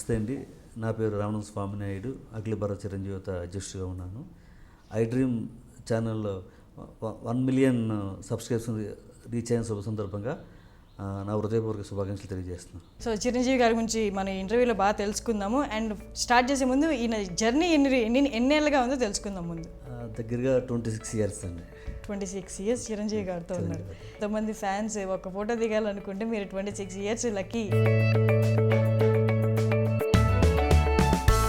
నమస్తే అండి. నా పేరు రామనం స్వామినాయుడు. అఖిల భారత చిరంజీవిత అధ్యక్షుడిగా ఉన్నాను. ఐ డ్రీమ్ ఛానల్లో 1 మిలియన్ సబ్స్క్రైబ్స్ రీచ్ అయిన శుభ సందర్భంగా నా హృదయపూర్వక శుభాకాంక్షలు తెలియజేస్తున్నాను. సో చిరంజీవి గారి గురించి మన ఇంటర్వ్యూలో బాగా తెలుసుకుందాము. అండ్ స్టార్ట్ చేసే ముందు ఈయన జర్నీ ఎన్నేళ్ళుగా ఉందో తెలుసుకుందాం. ముందు దగ్గరగా 26 ఇయర్స్ అండి. 26 ఇయర్స్ చిరంజీవి గారితో ఉన్నారు. ఎంతమంది ఫ్యాన్స్ ఒక ఫోటో దిగాలనుకుంటే మీరు 26 ఇయర్స్ లక్కీ.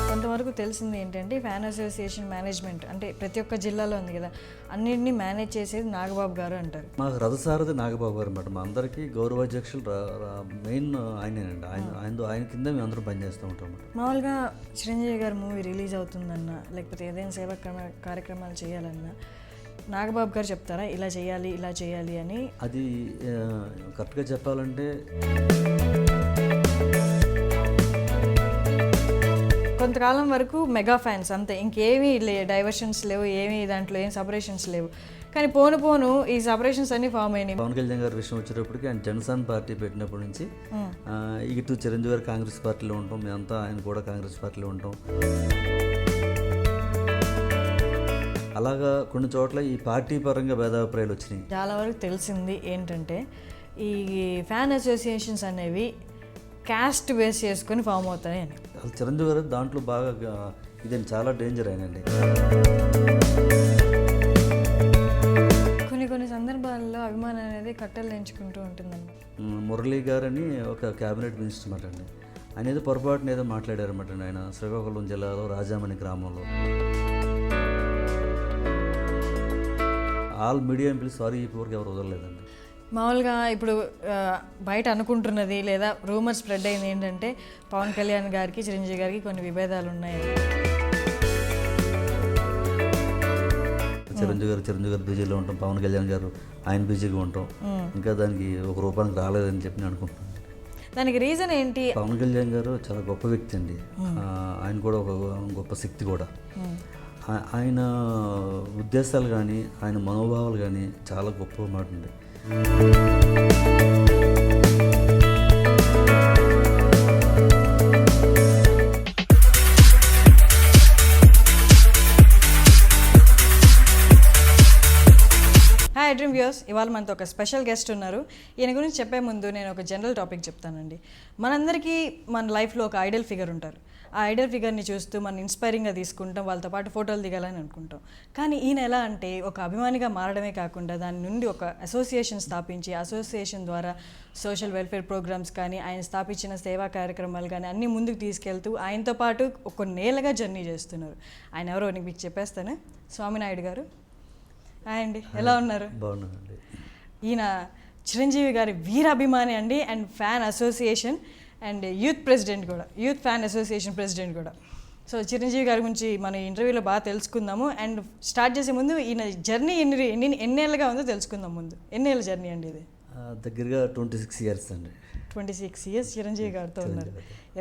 కొంతవరకు తెలిసింది ఏంటంటే ఫ్యాన్ అసోసియేషన్ మేనేజ్మెంట్ అంటే ప్రతి ఒక్క జిల్లాలో ఉంది కదా, అన్నింటినీ మేనేజ్ చేసేది నాగబాబు గారు అంటారు. మాకు రథసారథి నాగబాబు గారు అన్నమాట. మా అందరికీ గౌరవాధ్యక్షులు మెయిన్ ఆయనేనండి. ఆయన కింద మేము అందరూ పనిచేస్తూ ఉంటాం. మామూలుగా చిరంజీవి గారు మూవీ రిలీజ్ అవుతుందన్నా లేకపోతే ఏదైనా సేవా కార్యక్రమాలు చేయాలన్నా నాగబాబు గారు చెప్తారా ఇలా చేయాలి అని? అది కరెక్ట్గా చెప్పాలంటే కొంతకాలం వరకు మెగా ఫ్యాన్స్ అంతే, ఇంకేమీ డైవర్షన్స్ లేవు, ఏమీ దాంట్లో ఏం సపరేషన్స్ లేవు. కానీ పోను ఈ సపరేషన్స్ అన్ని ఫామ్ అయినాయి. పవన్ కళ్యాణ్ గారి విషయం వచ్చేటప్పటికి ఆయన జనసేన పార్టీ పెట్టినప్పటి నుంచి ఇటు చిరంజీవి గారు కాంగ్రెస్ పార్టీలో ఉంటాం, మేమంతా ఆయన కూడా కాంగ్రెస్ పార్టీలో ఉంటాం. అలాగా కొన్ని చోట్ల ఈ పార్టీ పరంగా భేదాభిప్రాయాలు వచ్చినాయి. చాలా వరకు తెలిసింది ఏంటంటే ఈ ఫ్యాన్ అసోసియేషన్స్ అనేవి క్యాస్ట్ బేస్ చేసుకొని ఫామ్ అవుతాయి అని. అసలు చిరంజీవి గారు దాంట్లో బాగా ఇదేం చాలా డేంజర్ అయినండి. కొన్ని సందర్భాల్లో అభిమానం అనేది కట్టలు ఎంచుకుంటూ ఉంటుందండి. మురళీ గారని ఒక క్యాబినెట్ మినిస్టర్ అన్నమాట అండి. ఆయన ఏదో పొరపాటున ఏదో మాట్లాడారన్నమాట అండి. ఆయన శ్రీకాకుళం జిల్లాలో రాజామణి గ్రామంలో ఆల్ మీడియా ఎంపీలు సారీ ఇప్పటివరకు ఎవరు వదలలేదండి. మామూలుగా ఇప్పుడు బయట అనుకుంటున్నది లేదా రూమర్ స్ప్రెడ్ అయింది ఏంటంటే పవన్ కళ్యాణ్ గారికి చిరంజీవి గారికి కొన్ని విభేదాలు ఉన్నాయి. చిరంజీవి గారు బీజీలో ఉంటాం, పవన్ కళ్యాణ్ గారు ఆయన బీజీగా ఉంటాం. ఇంకా దానికి ఒక రూపానికి రాలేదని చెప్పి నేను అనుకుంటున్నాను. దానికి రీజన్ ఏంటి? పవన్ కళ్యాణ్ గారు చాలా గొప్ప వ్యక్తి అండి. ఆయన కూడా ఒక గొప్ప శక్తి కూడా. ఆయన ఉద్దేశాలు కానీ ఆయన మనోభావాలు కానీ చాలా గొప్ప మాట ఉంది. హాయ్ డ్రీమ్ వ్యూయర్స్, ఇవాళ మనతో ఒక స్పెషల్ గెస్ట్ ఉన్నారు. ఈయన గురించి చెప్పే ముందు నేను ఒక జనరల్ టాపిక్ చెప్తానండి. మనందరికీ మన లైఫ్లో ఒక ఐడల్ ఫిగర్ ఉంటారు. ఆ ఐడల్ ఫిగర్ని చూస్తూ మనం ఇన్స్పైరింగ్గా తీసుకుంటాం, వాళ్ళతో పాటు ఫోటోలు దిగాలని అనుకుంటాం. కానీ ఈయన ఎలా అంటే ఒక అభిమానిగా మారడమే కాకుండా దాని నుండి ఒక అసోసియేషన్ స్థాపించి అసోసియేషన్ ద్వారా సోషల్ వెల్ఫేర్ ప్రోగ్రామ్స్ కానీ ఆయన స్థాపించిన సేవా కార్యక్రమాలు కానీ అన్నీ ముందుకు తీసుకెళ్తూ ఆయనతో పాటు కొన్నేళ్ళగా జర్నీ చేస్తున్నారు. ఆయన ఎవరో మీకు చెప్పేస్తాను. స్వామినాయుడు గారు. హాయ్ అండి, ఎలా ఉన్నారు? బాగున్నానండి. ఈయన చిరంజీవి గారి వీరాభిమాని అండి and fan association and youth president కూడా, యూత్ ఫ్యాన్ అసోసియేషన్ ప్రెసిడెంట్ కూడా. సో చిరంజీవి గారి గురించి మన ఇంటర్వ్యూలో బాగా తెలుసుకుందాము. అండ్ స్టార్ట్ చేసే ముందు ఈయన జర్నీ ఎన్నేళ్ళుగా ఉందో తెలుసుకుందాం. ముందు ఎన్నేళ్ళ జర్నీ అండి ఇది? దగ్గరగా 26 ఇయర్స్ అండి. 26 ఇయర్స్ చిరంజీవి గారితో ఉన్నారు.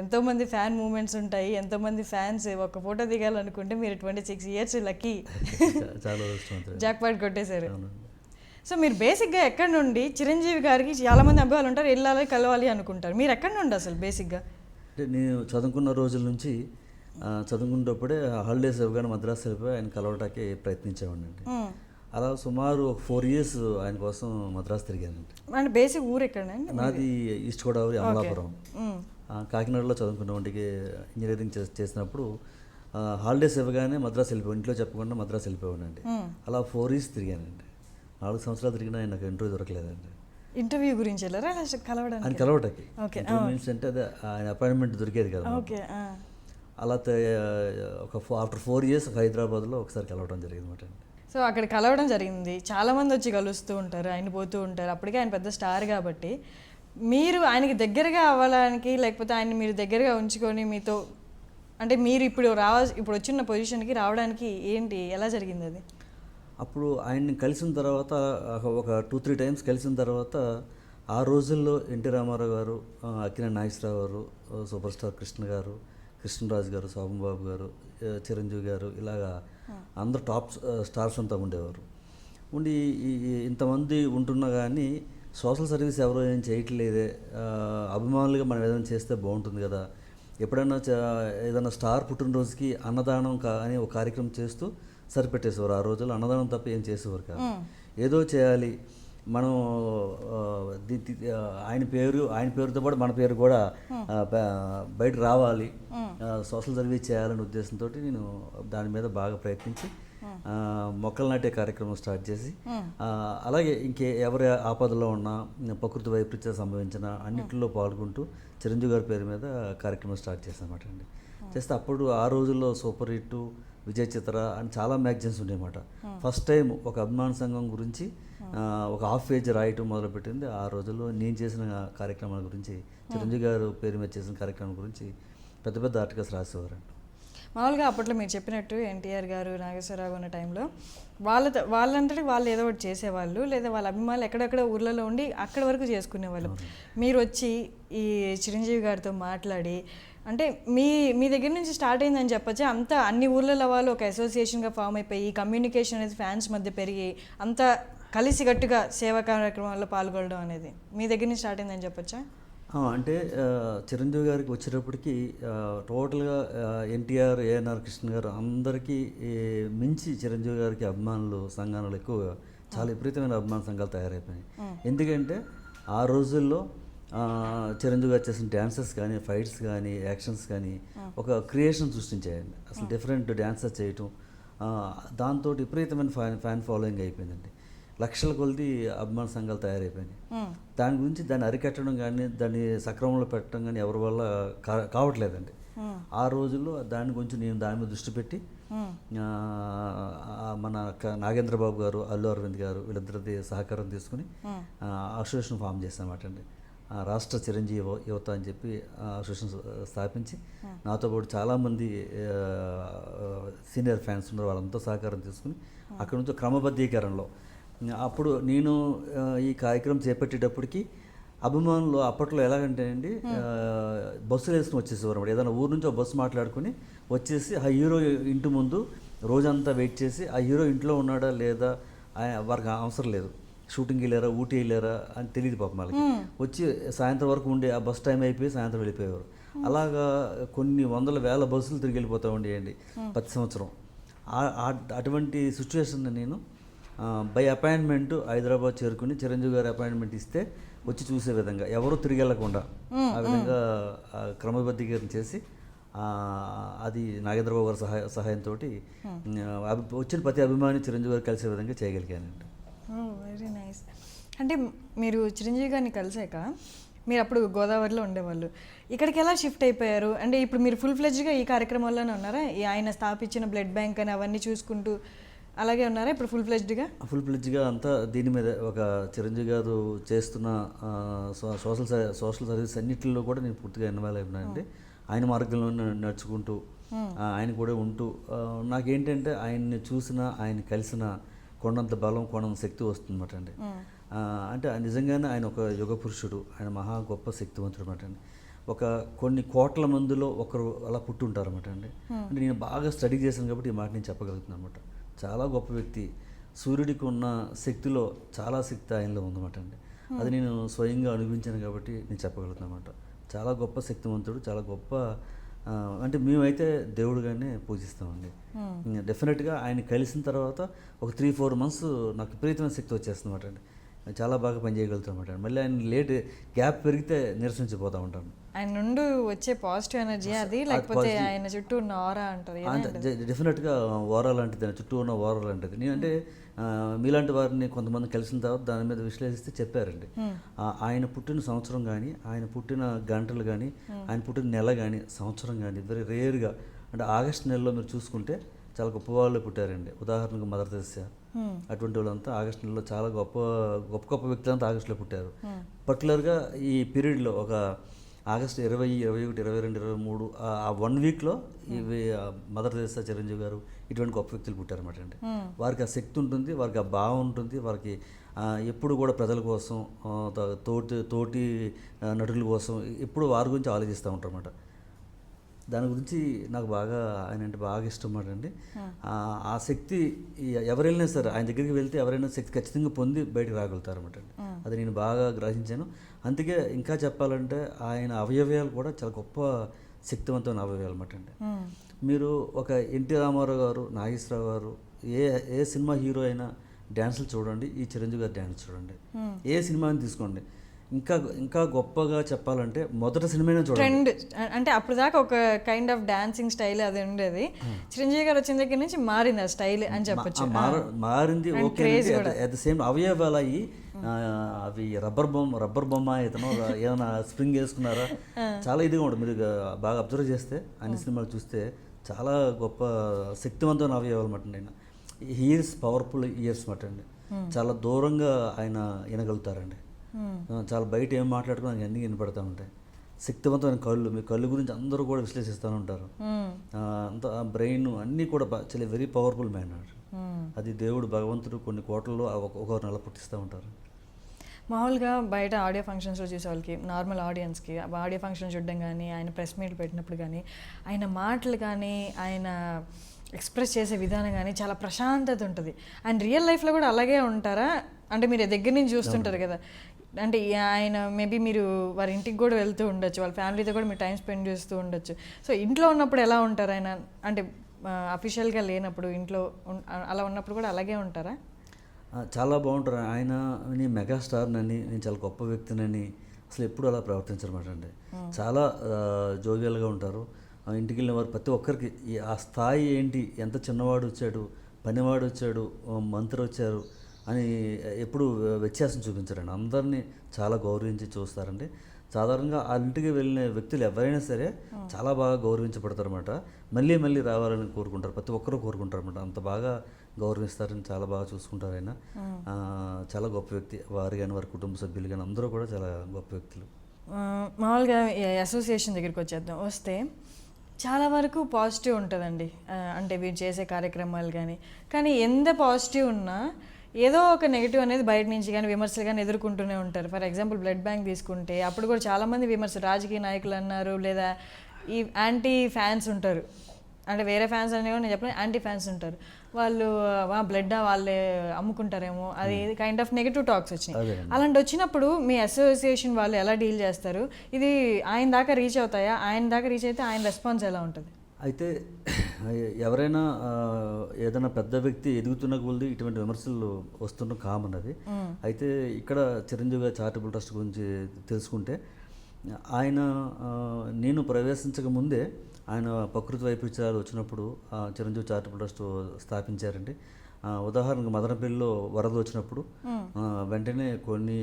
ఎంతోమంది ఫ్యాన్ మూమెంట్స్ ఉంటాయి, ఎంతోమంది ఫ్యాన్స్ ఒక ఫోటో దిగాలనుకుంటే మీరు 26 ఇయర్స్ లక్కీ. చాలా జాక్పాట్ కొట్టేశారు. సో మీరు బేసిక్గా ఎక్కడి నుండి? చిరంజీవి గారికి చాలామంది అభిమానులు ఉంటారు, వెళ్ళాలి కలవాలి అనుకుంటారు. మీరు ఎక్కడి నుండి అసలు బేసిక్గా? అంటే నేను చదువుకున్న రోజుల నుంచి చదువుకునేటప్పుడే హాలిడేస్ ఇవ్వగానే మద్రాసు వెళ్ళిపోయి ఆయన కలవటానికి ప్రయత్నించేవాడిని అండి. అలా సుమారు ఒక 4 ఇయర్స్ ఆయన కోసం మద్రాసు తిరిగానండి. అంటే బేసిక్ ఊరు ఎక్కడండి? నాది ఈస్ట్ గోదావరి, అమలాపురం. కాకినాడలో చదువుకున్నవాడికి ఇంజనీరింగ్ చేసినప్పుడు హాలిడేస్ ఇవ్వగానే మద్రాసు వెళ్ళిపోయి ఇంట్లో చెప్పకుండా మద్రాసు వెళ్ళిపోయానండి. అలా 4 ఇయర్స్ తిరిగానండి. 4 సంవత్సరాలు తిరిగినా ఆయన నాకు ఇంటర్వ్యూ దొరకలేదండి. ఇంటర్వ్యూ గురించి వెళ్ళారా కలవడానికి? ఆయన కలవటానికి మీన్స్ అంటే అదే ఆయన అపాయింట్మెంట్ దొరికేది కదా. అలా ఆఫ్టర్ 4 ఇయర్స్ హైదరాబాద్లో ఒకసారి కలవడం జరిగింది అనమాట. సో అక్కడ కలవడం జరిగింది. చాలామంది వచ్చి కలుస్తూ ఉంటారు, ఆయన పోతూ ఉంటారు. అప్పటికే ఆయన పెద్ద స్టార్ కాబట్టి మీరు ఆయనకి దగ్గరగా అవ్వడానికి లేకపోతే ఆయన్ని మీరు దగ్గరగా ఉంచుకొని మీతో అంటే మీరు ఇప్పుడు వచ్చిన పొజిషన్కి రావడానికి ఏంటి, ఎలా జరిగింది అది? అప్పుడు ఆయన్ని కలిసిన తర్వాత ఒక 2-3 టైమ్స్ కలిసిన తర్వాత ఆ రోజుల్లో ఎన్టీ రామారావు గారు, అక్కినేని నాగేశ్వరరావు గారు, సూపర్ స్టార్ కృష్ణరాజు గారు, శోభన్బాబు గారు, చిరంజీవి గారు, ఇలాగా అందరు టాప్ స్టార్స్ అంతా ఉండేవారు. ఉండి ఇంతమంది ఉంటున్నా కానీ సోషల్ సర్వీస్ ఎవరో ఏం చేయట్లేదే, అభిమానులుగా మనం ఏదైనా చేస్తే బాగుంటుంది కదా ఎప్పుడైనా ఏదైనా స్టార్ పుట్టినరోజుకి అన్నదానం అని ఒక కార్యక్రమం చేస్తూ సరిపెట్టేసేవారు. ఆ రోజుల్లో అన్నదానం తప్ప ఏం చేసేవారు కాదు. ఏదో చేయాలి మనం, ఆయన పేరుతో పాటు మన పేరు కూడా బయట రావాలి, సోషల్ సర్వీస్ చేయాలనే ఉద్దేశంతో నేను దాని మీద బాగా ప్రయత్నించి మొక్కలు నాటే కార్యక్రమం స్టార్ట్ చేసి, అలాగే ఎవరి ఆపదలో ఉన్నా, ప్రకృతి వైపరీత్యం సంభవించిన అన్నింటిలో పాల్గొంటూ చిరంజీవి గారి పేరు మీద కార్యక్రమం స్టార్ట్ చేశాను అన్నమాట అండి. చేస్తే అప్పుడు ఆ రోజుల్లో సూపర్ హిట్, విజయ్ చిత్ర అని చాలా మ్యాగజైన్స్ ఉండేమాట. ఫస్ట్ టైం ఒక అభిమాన సంఘం గురించి ఒక హాఫ్ పేజ్ రాయటం మొదలుపెట్టింది ఆ రోజుల్లో. నేను చేసిన కార్యక్రమాల గురించి, చిరంజీవి గారు పేరు మీద చేసిన కార్యక్రమం గురించి పెద్ద పెద్ద ఆర్టికల్స్ రాసేవారండి. మామూలుగా అప్పట్లో మీరు చెప్పినట్టు ఎన్టీఆర్ గారు, నాగేశ్వరరావు ఉన్న టైంలో వాళ్ళంతటి వాళ్ళు ఏదో ఒకటి చేసేవాళ్ళు, లేదా వాళ్ళ అభిమానులు ఎక్కడెక్కడ ఊర్లలో ఉండి అక్కడి వరకు చేసుకునేవాళ్ళు. మీరు వచ్చి ఈ చిరంజీవి గారితో మాట్లాడి, అంటే మీ దగ్గర నుంచి స్టార్ట్ అయిందని చెప్పొచ్చు. అంతా అన్ని ఊర్లలో వాళ్ళు ఒక అసోసియేషన్గా ఫామ్ అయిపోయి కమ్యూనికేషన్ అనేది ఫ్యాన్స్ మధ్య పెరిగి అంతా కలిసికట్టుగా సేవా కార్యక్రమాల్లో పాల్గొనడం అనేది మీ దగ్గర నుంచి స్టార్ట్ అయిందని చెప్పొచ్చా? అంటే చిరంజీవి గారికి వచ్చేటప్పటికి టోటల్గా ఎన్టీఆర్, ఏఎన్ఆర్ కృష్ణ గారు అందరికీ మించి చిరంజీవి గారికి అభిమానులు సంఘాలు ఎక్కువగా, చాలా విపరీతమైన అభిమాన సంఘాలు తయారైపోయినాయి. ఎందుకంటే ఆ రోజుల్లో చిరంజీవి గారు చేసిన డ్యాన్సెస్ కానీ, ఫైట్స్ కానీ, యాక్షన్స్ కానీ ఒక క్రియేషన్ సృష్టించాయండి. అసలు డిఫరెంట్ డ్యాన్సెస్ చేయటం, దాంతో విపరీతమైన ఫ్యాన్ ఫాలోయింగ్ అయిపోయిందండి. లక్షల కొలది అభిమాన సంఘాలు తయారైపోయినాయి. దాని గురించి దాన్ని అరికట్టడం కానీ, దాన్ని సక్రమంలో పెట్టడం కానీ ఎవరి వల్ల కావట్లేదండి. ఆ రోజుల్లో దాని గురించి నేను దాని మీద దృష్టి పెట్టి మన నాగేంద్ర బాబు గారు, అల్లు అరవింద్ గారు వీళ్ళిద్దరిది సహకారం తీసుకుని అసోసియేషన్ ఫామ్ చేశానమాట అండి. రాష్ట్ర చిరంజీవి యువత అని చెప్పి అసోసియేషన్ స్థాపించి, నాతో పాటు చాలామంది సీనియర్ ఫ్యాన్స్ ఉన్నారు, వాళ్ళంతా సహకారం తీసుకుని అక్కడ నుంచి క్రమబద్ధీకరణలో అప్పుడు నేను ఈ కార్యక్రమం చేపట్టేటప్పటికి అభిమానులు అప్పట్లో ఎలాగంటే అండి, బస్సులు వేసుకుని వచ్చేసేవారు అన్నమాట. ఏదైనా ఊరు నుంచి ఒక బస్సు మాట్లాడుకుని వచ్చేసి ఆ హీరో ఇంటి ముందు రోజంతా వెయిట్ చేసి, ఆ హీరో ఇంట్లో ఉన్నాడా లేదా వారికి అవసరం లేదు, షూటింగ్కి వెళ్ళారా, ఊటీ వెళ్ళారా అని తెలియదు పాపం వాళ్ళకి. వచ్చి సాయంత్రం వరకు ఉండే ఆ బస్ టైం అయిపోయి సాయంత్రం వెళ్ళిపోయేవారు. అలాగా కొన్ని వందల వేల బస్సులు తిరిగి వెళ్ళిపోతూ ఉండేయండి ప్రతి సంవత్సరం. అటువంటి సిచ్యువేషన్ నేను బై అపాయింట్మెంట్ హైదరాబాద్ చేరుకుని చిరంజీవి గారి అపాయింట్మెంట్ ఇస్తే వచ్చి చూసే విధంగా, ఎవరు తిరిగి వెళ్ళకుండా ఆ విధంగా క్రమబద్ధీకరణ చేసి, అది నాగేంద్రబాబు గారి సహాయంతో వచ్చిన ప్రతి అభిమాని చిరంజీవి గారు కలిసే విధంగా చేయగలిగానండి. Very nice. అంటే మీరు చిరంజీవి గారిని కలిసాక మీరు అప్పుడు గోదావరిలో ఉండేవాళ్ళు, ఇక్కడికి ఎలా షిఫ్ట్ అయిపోయారు? అంటే ఇప్పుడు మీరు ఫుల్ ఫ్లెడ్జ్గా ఈ కార్యక్రమాల్లోనే ఉన్నారా? ఈ ఆయన స్థాపించిన బ్లడ్ బ్యాంక్ అని అవన్నీ చూసుకుంటూ అలాగే ఉన్నారా ఇప్పుడు ఫుల్ ఫ్లెడ్జ్గా? అంతా దీని మీద ఒక చిరంజీవి గారు చేస్తున్న సోషల్ సర్వీస్ అన్నింటిలో కూడా నేను పూర్తిగా ఇన్వాల్వ్ అయిపోయినానండి. ఆయన మార్గంలో నడుచుకుంటూ ఆయన కూడా ఉంటూ, నాకేంటంటే ఆయన్ని చూసిన, ఆయన కలిసిన కొండంత బలం, కొండంత శక్తి వస్తుందన్నమాట అండి. అంటే నిజంగానే ఆయన ఒక యుగ పురుషుడు, ఆయన మహా గొప్ప శక్తివంతుడు అనమాట అండి. కొన్ని కోట్ల మందిలో ఒకరు అలా పుట్టి ఉంటారన్నమాట అండి. అంటే నేను బాగా స్టడీ చేశాను కాబట్టి ఈ మాట నేను చెప్పగలుగుతున్నాను అనమాట. చాలా గొప్ప వ్యక్తి, సూర్యుడికి ఉన్న శక్తిలో చాలా శక్తి ఆయనలో ఉందన్నమాట అండి. అది నేను స్వయంగా అనుభవించాను కాబట్టి నేను చెప్పగలుగుతున్నాను అనమాట. చాలా గొప్ప శక్తివంతుడు, చాలా గొప్ప, అంటే మేమైతే దేవుడుగానే పూజిస్తామండి. డెఫినెట్గా ఆయన కలిసిన తర్వాత ఒక 3-4 months నాకు విపరీతమైన శక్తి వచ్చేస్తుంది అనమాట అండి. చాలా బాగా పనిచేయగలుగుతాం అనమాట. మళ్ళీ ఆయన గ్యాప్ పెరిగితే నిరసించిపోతూ ఉంటాను. ఆయన నుండి వచ్చే పాజిటివ్ ఎనర్జీ అది, లేకపోతే ఆయన చుట్టూ ఉన్న ఆరా అంటారు. డెఫినెట్గా ఓరా లాంటిది, చుట్టూ ఉన్న ఓరా లాంటిది. నేనంటే మీలాంటి వారిని కొంతమంది కలిసిన తర్వాత దాని మీద విశ్లేషిస్తే చెప్పారండి, ఆయన పుట్టిన సంవత్సరం కానీ, ఆయన పుట్టిన గంటలు కానీ, ఆయన పుట్టిన నెల కానీ, సంవత్సరం కానీ వెరీ రేర్గా, అంటే ఆగస్టు నెలలో మీరు చూసుకుంటే చాలా గొప్ప వాళ్ళు పుట్టారండి. ఉదాహరణకు మదర్ తెరెసా, అటువంటి వాళ్ళంతా ఆగస్టు నెలలో చాలా గొప్ప గొప్ప గొప్ప వ్యక్తులంతా ఆగస్టులో పుట్టారు. పర్టికులర్గా ఈ పీరియడ్లో ఒక ఆగస్టు 20, 21, 22, 23 ఆ 1 weekలో ఇవి మదర్ తెరెసా, చిరంజీవి గారు ఇటువంటి గొప్ప వ్యక్తులు పుట్టారన్నమాట అండి. వారికి ఆ శక్తి ఉంటుంది, వారికి ఆ భావం ఉంటుంది, వారికి ఎప్పుడు కూడా ప్రజల కోసం, తోటి నటుల కోసం ఎప్పుడు వారి గురించి ఆలోచిస్తూ ఉంటారు అన్నమాట. దాని గురించి నాకు బాగా ఆయన అంటే బాగా ఇష్టం అన్నమాట అండి. ఆ శక్తి ఎవరైనా సరే ఆయన దగ్గరికి వెళ్తే ఎవరైనా శక్తి ఖచ్చితంగా పొంది బయటకు రాగలుగుతారు అన్నమాట అండి. అది నేను బాగా గ్రహించాను. అందుకే ఇంకా చెప్పాలంటే ఆయన అవయవాలు కూడా చాలా గొప్ప శక్తివంతమైన అవయవాలు అన్నమాట అండి. మీరు ఒక ఎన్టీ రామారావు గారు, నాగేశ్వరరావు గారు ఏ ఏ సినిమా హీరో అయినా డ్యాన్సులు చూడండి, ఈ చిరంజీవి గారి డ్యాన్స్ చూడండి, ఏ సినిమాని తీసుకోండి. ఇంకా ఇంకా గొప్పగా చెప్పాలంటే మొదటి సినిమానే చూడండి. ట్రెండ్ అంటే అప్పుడు దాకా ఒక కైండ్ ఆఫ్ డాన్సింగ్ స్టైల్ అది ఉండేది. చిరంజీవి గారు వచ్చిన దగ్గర నుంచి మారింది ఆ స్టైల్ అని చెప్పొచ్చు. మారింది ఓకే. అట్ ద సేమ్ అవయవాలు అయ్యి అవి రబ్బర్ బొమ్మ ఇతను ఏమైనా స్ప్రింగ్ వేసుకున్నారా, చాలా ఇదిగా ఉంటుంది. మీరు బాగా అబ్జర్వ్ చేస్తే అన్ని సినిమాలు చూస్తే చాలా గొప్ప శక్తివంతమైన అవయవాలు అన్నమాట అండి. ఇయర్స్ పవర్ఫుల్ ఇయర్స్ అన్నమాట అండి. చాలా దూరంగా ఆయన వినగలుగుతారండి. చాలా బయట ఏం మాట్లాడుకున్నా అన్నీ వినపడతా ఉంటాయి. శక్తివంతమైన కళ్ళు, మీ కళ్ళు గురించి అందరూ కూడా విశ్లేషిస్తూ ఉంటారు. అంత బ్రెయిన్ అన్నీ కూడా చాలా వెరీ పవర్ఫుల్ మ్యాన్. అది దేవుడు భగవంతుడు కొన్ని కోట్లలో ఒక్కొక్క నెల పుట్టిస్తూ ఉంటారు. మామూలుగా బయట ఆడియో ఫంక్షన్స్లో చూసే వాళ్ళకి, నార్మల్ ఆడియన్స్కి ఆడియో ఫంక్షన్ చూడడం కానీ, ఆయన ప్రెస్ మీట్లు పెట్టినప్పుడు కానీ, ఆయన మాటలు కానీ, ఆయన ఎక్స్ప్రెస్ చేసే విధానం కానీ చాలా ప్రశాంతత ఉంటుంది. అండ్ రియల్ లైఫ్లో కూడా అలాగే ఉంటారా? అంటే మీరు దగ్గర నుంచి చూస్తుంటారు కదా, అంటే ఆయన మేబీ మీరు వారి ఇంటికి కూడా వెళ్తూ ఉండొచ్చు, వాళ్ళ ఫ్యామిలీతో కూడా మీరు టైం స్పెండ్ చేస్తూ ఉండొచ్చు. సో ఇంట్లో ఉన్నప్పుడు ఎలా ఉంటారు ఆయన? అంటే అఫీషియల్గా లేనప్పుడు ఇంట్లో అలా ఉన్నప్పుడు కూడా అలాగే ఉంటారా? చాలా బాగుంటారు. ఆయన నేను మెగాస్టార్నని, నేను చాలా గొప్ప వ్యక్తినని అసలు ఎప్పుడు అలా ప్రవర్తించరన్నమాట అండి. చాలా జోవియల్గా ఉంటారు. ఇంటికి వెళ్ళిన వారు ప్రతి ఒక్కరికి ఆ స్థాయి ఏంటి, ఎంత చిన్నవాడు వచ్చాడు, పనివాడు వచ్చాడు, మంత్రి వచ్చారు అని ఎప్పుడు వ్యత్యాసం చూపించారండి. అందరినీ చాలా గౌరవించి చూస్తారండి. సాధారణంగా ఆ ఇంటికి వెళ్ళిన వ్యక్తులు ఎవరైనా సరే చాలా బాగా గౌరవించబడతారన్నమాట. మళ్ళీ మళ్ళీ రావాలని కోరుకుంటారు, ప్రతి ఒక్కరూ కోరుకుంటారు అన్నమాట. అంత బాగా గౌరవిస్తారని, చాలా బాగా చూసుకుంటారు ఆయన. చాలా గొప్ప వ్యక్తి. వారు కానీ వారి కుటుంబ సభ్యులు కానీ అందరూ కూడా చాలా గొప్ప వ్యక్తులు. మామూలుగా అసోసియేషన్ దగ్గరికి వస్తే చాలా వరకు పాజిటివ్ ఉంటుందండి. అంటే వీరు చేసే కార్యక్రమాలు కానీ ఎంత పాజిటివ్ ఉన్నా ఏదో ఒక నెగిటివ్ అనేది బయట నుంచి కానీ విమర్శలు కానీ ఎదుర్కొంటూనే ఉంటారు. ఫర్ ఎగ్జాంపుల్ బ్లడ్ బ్యాంక్ తీసుకుంటే అప్పుడు కూడా చాలామంది విమర్శలు, రాజకీయ నాయకులు అన్నారు, లేదా ఈ యాంటీ ఫ్యాన్స్ ఉంటారు. అంటే వేరే ఫ్యాన్స్ అనేవి నేను చెప్పిన యాంటీ ఫ్యాన్స్ ఉంటారు. వాళ్ళు బ్లడ్ వాళ్ళే అమ్ముకుంటారేమో, అది కైండ్ ఆఫ్ నెగిటివ్ టాక్స్ వచ్చినాయి. అలాంటి వచ్చినప్పుడు మీ అసోసియేషన్ వాళ్ళు ఎలా డీల్ చేస్తారు? ఇది ఆయన దాకా రీచ్ అవుతాయా? ఆయన దాకా రీచ్ అయితే ఆయన రెస్పాన్స్ ఎలా ఉంటుంది? అయితే ఎవరైనా ఏదైనా పెద్ద వ్యక్తి ఎదుగుతున్న కొలది ఇటువంటి విమర్శలు వస్తున్న కామన్ అది. అయితే ఇక్కడ చిరంజీవి గారి చారిటబుల్ ట్రస్ట్ గురించి తెలుసుకుంటే, ఆయన నేను ప్రవేశించక ముందే ఆయన ప్రకృతి వైపరీత్యాలు వచ్చినప్పుడు చిరంజీవి చారిటబుల్ ట్రస్ట్ స్థాపించారండి. ఉదాహరణకు మదనపల్లిలో వరద వచ్చినప్పుడు వెంటనే కొన్ని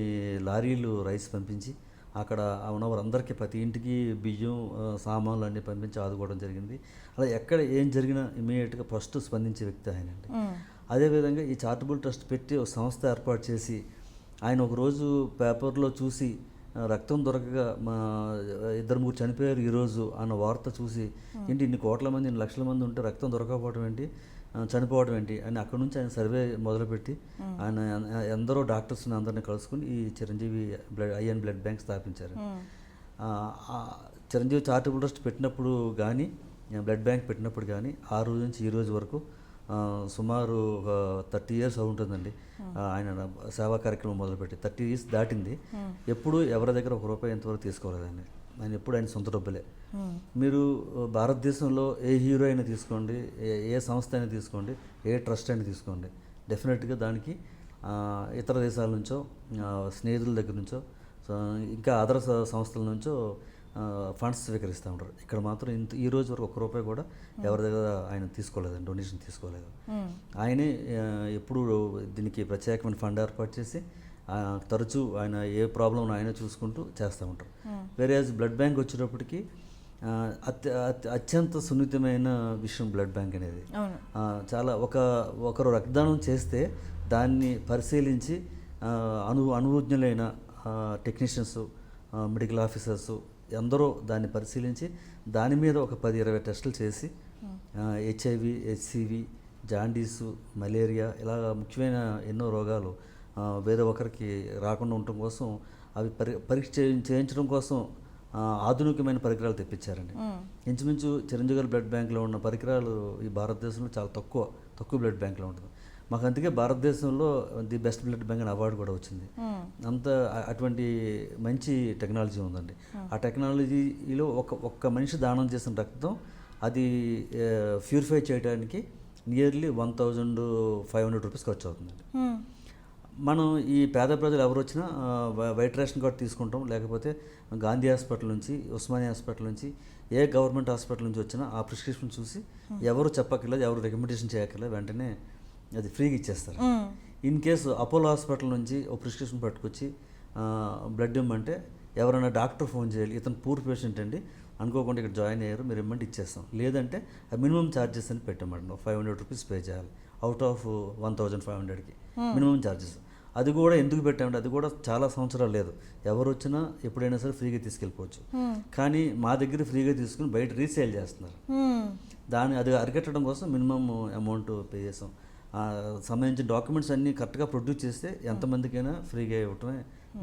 లారీలు రైస్ పంపించి అక్కడ ఉన్నవారందరికీ ప్రతి ఇంటికి బియ్యం, సామాన్లు అన్నీ పంపించి ఆదుకోవడం జరిగింది. అలా ఎక్కడ ఏం జరిగినా ఇమీడియట్గా ఫస్ట్ స్పందించే వ్యక్తి ఆయనండి. అదేవిధంగా ఈ చారిటబుల్ ట్రస్ట్ పెట్టి ఒక సంస్థ ఏర్పాటు చేసి, ఆయన ఒకరోజు పేపర్లో చూసి రక్తం దొరకగా మా 2-3 చనిపోయారు ఈరోజు అన్న వార్త చూసి, ఏంటి ఇన్ని కోట్ల మంది, ఇన్ని లక్షల మంది ఉంటే రక్తం దొరకకపోవడం ఏంటి, చనిపోవడం ఏంటి అని అక్కడ నుంచి ఆయన సర్వే మొదలుపెట్టి ఆయన ఎందరో డాక్టర్స్ని అందరినీ కలుసుకుని ఈ చిరంజీవి ఐఎన్ బ్లడ్ బ్యాంక్ స్థాపించారు. చిరంజీవి చారిటబుల్ ట్రస్ట్ పెట్టినప్పుడు కానీ, బ్లడ్ బ్యాంక్ పెట్టినప్పుడు కానీ, ఆ రోజు నుంచి ఈ రోజు వరకు సుమారు 30 years ఉంటుందండి ఆయన సేవా కార్యక్రమం మొదలుపెట్టి. 30 years దాటింది. ఎప్పుడు ఎవరి దగ్గర ₹1 ఇంతవరకు తీసుకోలేదండి. ఆయన ఎప్పుడు ఆయన సొంత డబ్బులే. మీరు భారతదేశంలో ఏ హీరో అయినా తీసుకోండి, ఏ సంస్థ అయినా తీసుకోండి, ఏ ట్రస్ట్ అయినా తీసుకోండి, డెఫినెట్గా దానికి ఇతర దేశాల నుంచో, స్నేహితుల దగ్గర నుంచో, ఇంకా అదర్ సంస్థల నుంచో ఫండ్స్ స్వీకరిస్తూ ఉంటారు. ఇక్కడ మాత్రం ఈ రోజు వరకు ₹1 కూడా ఎవరి దగ్గర ఆయన తీసుకోలేదండి, డొనేషన్ తీసుకోలేదు. ఆయనే ఎప్పుడు దీనికి ప్రత్యేకమైన ఫండ్ ఏర్పాటు చేసి తరచూ ఆయన ఏ ప్రాబ్లం ఆయన చూసుకుంటూ చేస్తూ ఉంటారు. వేరే బ్లడ్ బ్యాంక్ వచ్చేటప్పటికి అత్యంత సున్నితమైన విషయం బ్లడ్ బ్యాంక్ అనేది. చాలా ఒకరు రక్తదానం చేస్తే దాన్ని పరిశీలించి అనుభవజ్ఞులైన టెక్నీషియన్స్, మెడికల్ ఆఫీసర్స్ అందరూ దాన్ని పరిశీలించి దాని మీద ఒక 10-20 టెస్టులు చేసి HIV, HCV, జాండీసు, మలేరియా ఇలా ముఖ్యమైన ఎన్నో రోగాలు వేరే ఒకరికి రాకుండా ఉండటం కోసం అవి పరీక్ష చేయించడం కోసం ఆధునికమైన పరికరాలు తెప్పించారండి. ఇంచుమించు చిరంజీవి గారి బ్లడ్ బ్యాంక్లో ఉన్న పరికరాలు ఈ భారతదేశంలో చాలా తక్కువ బ్లడ్ బ్యాంక్లో ఉంటుంది. మాకు అందుకే భారతదేశంలో ది బెస్ట్ బ్లడ్ బ్యాంక్ అని అవార్డు కూడా వచ్చింది. అంత అటువంటి మంచి టెక్నాలజీ ఉందండి. ఆ టెక్నాలజీలో ఒక్క మనిషి దానం చేసిన రక్తం అది ప్యూరిఫై చేయడానికి నియర్లీ 1500 రూపీస్ ఖర్చు అవుతుందండి. మనం ఈ పేద ప్రజలు ఎవరు వచ్చినా వైట్ రేషన్ కార్డు తీసుకుంటాం, లేకపోతే గాంధీ హాస్పిటల్ నుంచి, ఉస్మానియా హాస్పిటల్ నుంచి, ఏ గవర్నమెంట్ హాస్పిటల్ నుంచి వచ్చినా ఆ ప్రిస్క్రిప్షన్ చూసి ఎవరు చెప్పక్కర్లేదు, ఎవరు రికమెండేషన్ చేయక్కర్లేదు, వెంటనే అది ఫ్రీగా ఇచ్చేస్తారు. ఇన్ కేసు అపోలో హాస్పిటల్ నుంచి ఒక ప్రిస్క్రిప్షన్ పట్టుకొచ్చి బ్లడ్ ఇమ్మంటే ఎవరైనా డాక్టర్ ఫోన్ చేయాలి, ఇతను పూర్ పేషెంట్ అండి, అనుకోకుండా ఇక్కడ జాయిన్ అయ్యారు, మీరు ఇమ్మంటే ఇచ్చేస్తాం. లేదంటే మినిమం ఛార్జెస్ అని పెట్టమండి, 500 రూపీస్ పే చేయాలి అవుట్ ఆఫ్ 1500కి మినిమం ఛార్జెస్. అది కూడా ఎందుకు పెట్టామంటే అది కూడా చాలా సంవత్సరాలు లేదు, ఎవరు వచ్చినా ఎప్పుడైనా సరే ఫ్రీగా తీసుకెళ్ళిపోవచ్చు. కానీ మా దగ్గర ఫ్రీగా తీసుకుని బయట రీసేల్ చేస్తున్నారు. అది అరికట్టడం కోసం మినిమం అమౌంట్ పే చేసాం. సంబంధించిన డాక్యుమెంట్స్ అన్నీ కరెక్ట్గా ప్రొడ్యూస్ చేస్తే ఎంతమందికైనా ఫ్రీగా ఇవ్వటమే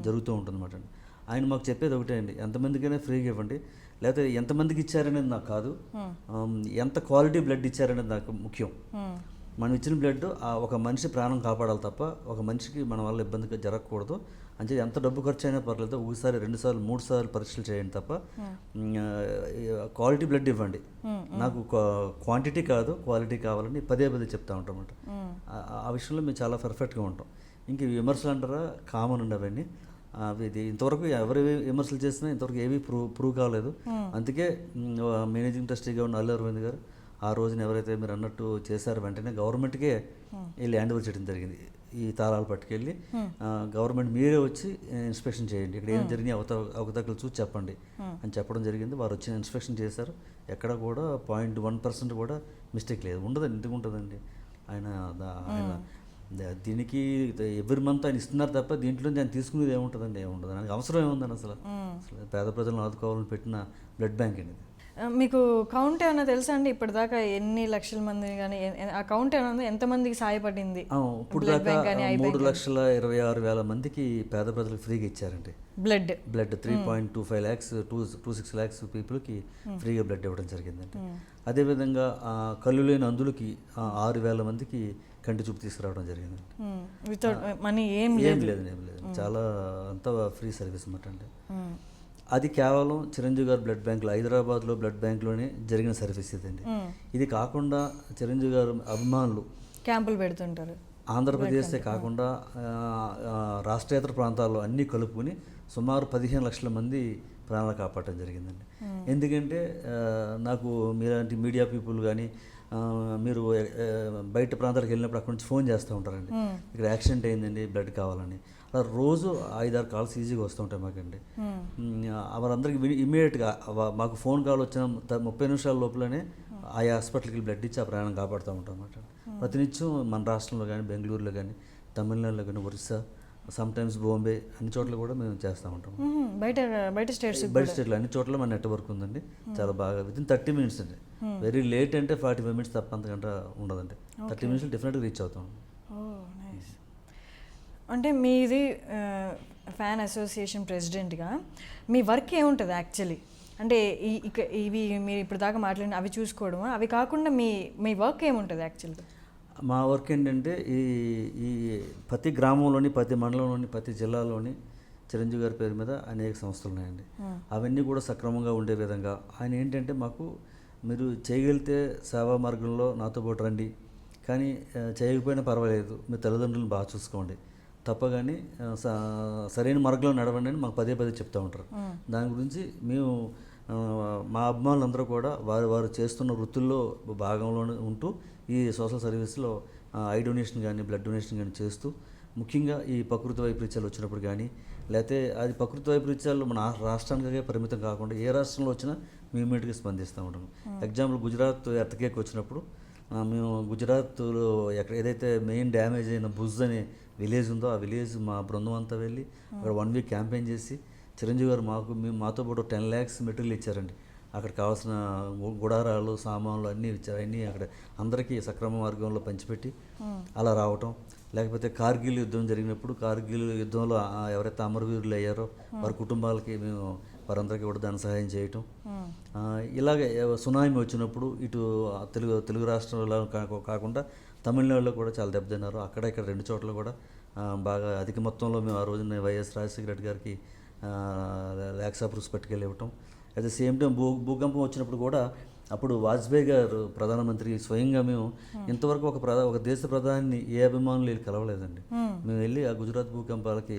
జరుగుతూ ఉంటుంది అన్నమాట అండి. ఆయన మాకు చెప్పేది ఒకటే అండి, ఎంతమందికైనా ఫ్రీగా ఇవ్వండి, లేకపోతే ఎంతమందికి ఇచ్చారనేది నాకు కాదు, ఎంత క్వాలిటీ బ్లడ్ ఇచ్చారనేది నాకు ముఖ్యం. మనం ఇచ్చిన బ్లడ్ ఒక మనిషి ప్రాణం కాపాడాలి తప్ప ఒక మనిషికి మన వల్ల ఇబ్బందిగా జరగకూడదు. అంటే ఎంత డబ్బు ఖర్చు అయినా పర్లేదు, ఒకసారి 2 సార్లు 3 సార్లు పరీక్షలు చేయండి తప్ప క్వాలిటీ బ్లడ్ ఇవ్వండి. నాకు క్వాంటిటీ కాదు క్వాలిటీ కావాలని పదే చెప్తా ఉంటాం అన్నమాట. ఆ విషయంలో మేము చాలా పర్ఫెక్ట్గా ఉంటాం. ఇంక విమర్శలు అంటారా కామన్ అండి అవన్నీ. ఇది ఇంతవరకు ఎవరు విమర్శలు చేసినా ఇంతవరకు ఏవి ప్రూవ్ కాలేదు. అందుకే మేనేజింగ్ ట్రస్టీగా ఉన్న అల్లు అరవింద్ గారు ఆ రోజున ఎవరైతే మీరు అన్నట్టు చేశారో వెంటనే గవర్నమెంట్కే వెళ్ళి హ్యాండ్ ఓవర్ చేయడం జరిగింది. ఈ తాళాలు పట్టుకెళ్ళి గవర్నమెంట్ మీరే వచ్చి ఇన్స్పెక్షన్ చేయండి, ఇక్కడ ఏం జరిగినాయి అవకతవకలు చూసి చెప్పండి అని చెప్పడం జరిగింది. వారు వచ్చి ఇన్స్పెక్షన్ చేశారు. ఎక్కడ కూడా 0.1% కూడా మిస్టేక్ లేదు. ఉండదండి, ఎందుకు ఉంటుందండి. ఆయన దీనికి ఎవ్రీ మంత్ ఆయన ఇస్తున్నారు తప్ప దీంట్లో ఆయన తీసుకునేది ఏముంటుందండి, ఏముంటుంది. ఆయనకి అవసరం ఏముందని అసలు పేద ప్రజలను ఆదుకోవాలని పెట్టిన బ్లడ్ బ్యాంక్ అండి. మీకు కౌంట్ ఏమైనా తెలుసా అండి? ఇప్పటిదాకా ఎన్ని లక్షల మంది కానీ ఆ కౌంట్ ఏమైనా ఎంతమందికి సహాయపడింది? ఇప్పుడు దాకా 3,26,000 మందికి పేద ప్రజలకు ఫ్రీగా ఇచ్చారండి బ్లడ్ 3.25 lakhs 26 lakhs పీపుల్కి ఫ్రీగా బ్లడ్ ఇవ్వడం జరిగిందండి. అదేవిధంగా కళ్ళు లేని అందులకి 6,000 మందికి కంటి చూపు తీసుకురావడం జరిగిందండి. వితౌట్ మనీ ఏం లేదు. చాలా అంతా ఫ్రీ సర్వీస్ అన్నమాట అండి. అది కేవలం చిరంజీవి గారు బ్లడ్ బ్యాంక్లో, హైదరాబాద్లో బ్లడ్ బ్యాంక్లోనే జరిగిన సర్వీస్ ఇదండి. ఇది కాకుండా చిరంజీవి గారు అభిమానులు క్యాంపులు పెడుతుంటారు. ఆంధ్రప్రదేశే కాకుండా రాష్ట్రేతర ప్రాంతాల్లో అన్నీ కలుపుకొని సుమారు 15 లక్షల మంది ప్రాణాలు కాపాడటం జరిగిందండి. ఎందుకంటే నాకు మీలాంటి మీడియా పీపుల్ కానీ మీరు బయట ప్రాంతాలకు వెళ్ళినప్పుడు అక్కడి నుంచి ఫోన్ చేస్తూ ఉంటారండి, ఇక్కడ యాక్సిడెంట్ అయిందండి బ్లడ్ కావాలని. అలా రోజు 5-6 కాల్స్ ఈజీగా వస్తూ ఉంటాయి మాకండి. వారందరికీ ఇమీడియట్గా మాకు ఫోన్ కాల్ వచ్చిన 30 నిమిషాల లోపలనే ఆయా హాస్పిటల్కి బ్లడ్ ఇచ్చి ఆ ప్రాణం కాపాడుతూ ఉంటాం అన్నమాట. ప్రతినిత్యం మన రాష్ట్రంలో కానీ, బెంగళూరులో కానీ, తమిళనాడులో కానీ, ఒరిస్సా, సమ్టైమ్స్ బాంబే, అన్ని చోట్ల కూడా మేము చేస్తూ ఉంటాం. బయట స్టేట్లో అన్ని చోట్ల మన నెట్వర్క్ ఉందండి. చాలా బాగా వితిన్ 30 minutes అండి. వెరీ లేట్ అంటే 45 minutes తప్ప అంతకంటే ఉండదండి. 30 minutes డెఫినెట్గా రీచ్ అవుతాం. అంటే మీది ఫ్యాన్ అసోసియేషన్ ప్రెసిడెంట్గా మీ వర్క్ ఏముంటుంది యాక్చువల్లీ? అంటే ఇవి మీరు ఇప్పుడు దాకా మాట్లాడిన అవి చూసుకోవడం, అవి కాకుండా మీ వర్క్ ఏముంటుంది యాక్చువల్గా? మా వర్క్ ఏంటంటే ఈ ప్రతి గ్రామంలోని, ప్రతి మండలంలోని, ప్రతి జిల్లాలోని చిరంజీవి గారి పేరు మీద అనేక సంస్థలు ఉన్నాయండి. అవన్నీ కూడా సక్రమంగా ఉండే విధంగా ఆయన ఏంటంటే మాకు మీరు చేయగలిగితే సేవా మార్గంలో నాతో పాటు రండి, కానీ చేయకపోయినా పర్వాలేదు, మీ తల్లిదండ్రులను బాగా చూసుకోండి తప్ప, కానీ సరైన మార్గంలో నడవండి అని మాకు పదే చెప్తూ ఉంటారు. దాని గురించి మేము మా అభిమానులందరూ కూడా వారు చేస్తున్న వృత్తుల్లో భాగంలోనే ఉంటూ ఈ సోషల్ సర్వీస్లో ఐ డొనేషన్ కానీ, బ్లడ్ డొనేషన్ కానీ చేస్తూ, ముఖ్యంగా ఈ ప్రకృతి వైపరీత్యాలు వచ్చినప్పుడు కానీ, లేకపోతే అది ప్రకృతి వైపరీత్యాలు మన రాష్ట్రానికే పరిమితం కాకుండా ఏ రాష్ట్రంలో వచ్చినా మేము ఇమీడియట్గా స్పందిస్తూ ఉంటాము. ఎగ్జాంపుల్ గుజరాత్ ఎర్త్క్వేక్ వచ్చినప్పుడు మేము గుజరాత్లో ఏదైతే మెయిన్ డ్యామేజ్ అయిన భుజ్ అనే విలేజ్ ఉందో ఆ విలేజ్ మా బృందం అంతా వెళ్ళి అక్కడ 1 week క్యాంపెయిన్ చేసి చిరంజీవి గారు మాతో పాటు 10 lakhs మెటీరియల్ ఇచ్చారండి. అక్కడ కావాల్సిన గుడారాలు, సామాన్లు అన్నీ ఇచ్చారు. అన్నీ అక్కడ అందరికీ సక్రమ మార్గంలో పంచిపెట్టి అలా రావటం. లేకపోతే కార్గిల్ యుద్ధం జరిగినప్పుడు కార్గిల్ యుద్ధంలో ఎవరైతే అమరవీరులు అయ్యారో వారి కుటుంబాలకి మేము వారందరికీ కూడా ధన సహాయం చేయటం. ఇలాగే సునామీ వచ్చినప్పుడు ఇటు తెలుగు రాష్ట్రాల్లో కాకుండా తమిళనాడులో కూడా చాలా దెబ్బతిన్నారు. అక్కడ ఇక్కడ 2 చోట్ల కూడా బాగా అధిక మొత్తంలో మేము ఆ రోజున వైఎస్ రాజశేఖర రెడ్డి గారికి లాక్స్ ఆఫ్ రూపీస్ పట్టుకెళ్ళి ఇవ్వటం. అట్ ద సేమ్ టైం భూకంపం వచ్చినప్పుడు కూడా అప్పుడు వాజ్పేయి గారు ప్రధానమంత్రి స్వయంగా మేము ఇంతవరకు ఒక దేశ ప్రధాని ఏ అభిమానులు వెళ్ళి కలవలేదండి. మేము వెళ్ళి ఆ గుజరాత్ భూకంపాలకి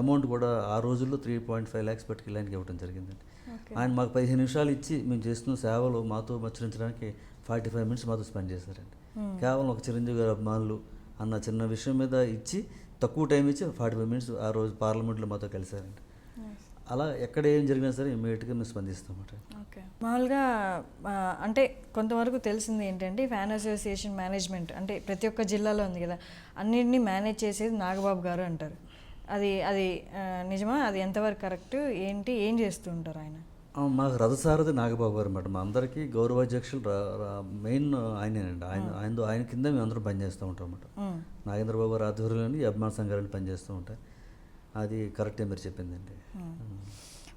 అమౌంట్ కూడా ఆ రోజుల్లో 3.5 lakhs పట్టుకెళ్ళి ఆయనకి ఇవ్వడం జరిగిందండి. ఆయన మాకు 15 నిమిషాలు ఇచ్చి మేము చేస్తున్న సేవలు మాతో మచ్చరించడానికి 45 minutes మాతో స్పెండ్ చేశారండి. కేవలం ఒక చిరంజీవి గారి అభిమానులు అన్న చిన్న విషయం మీద ఇచ్చి తక్కువ టైం ఇచ్చి 45 minutes ఆ రోజు పార్లమెంట్లో మాతో కలిశారండి. అలా ఎక్కడ ఏం జరిగినా సరే ఇమ్మీడియట్గా మేము స్పందిస్తామట. ఓకే, మామూలుగా అంటే కొంతవరకు తెలిసింది ఏంటంటే ఫ్యాన్ అసోసియేషన్ మేనేజ్మెంట్ అంటే ప్రతి ఒక్క జిల్లాలో ఉంది కదా, అన్నింటినీ మేనేజ్ చేసేది నాగబాబు గారు అంటారు. అది అది నిజమా? అది ఎంతవరకు కరెక్ట్? ఏంటి, ఏం చేస్తూ ఉంటారు ఆయన? మాకు రథసారథి నాగబాబు గారు అన్నమాట. మా అందరికీ గౌరవాధ్యక్షులు మెయిన్ ఆయనేనండి. ఆయన కింద మేము అందరం పనిచేస్తూ ఉంటాం అన్నమాట. నాగేంద్రబాబు గారు ఆధ్వర్యంలోని ఈ అభిమాన సంఘాలను పనిచేస్తూ ఉంటాయి. అది కరెక్టే మీరు చెప్పిందండి.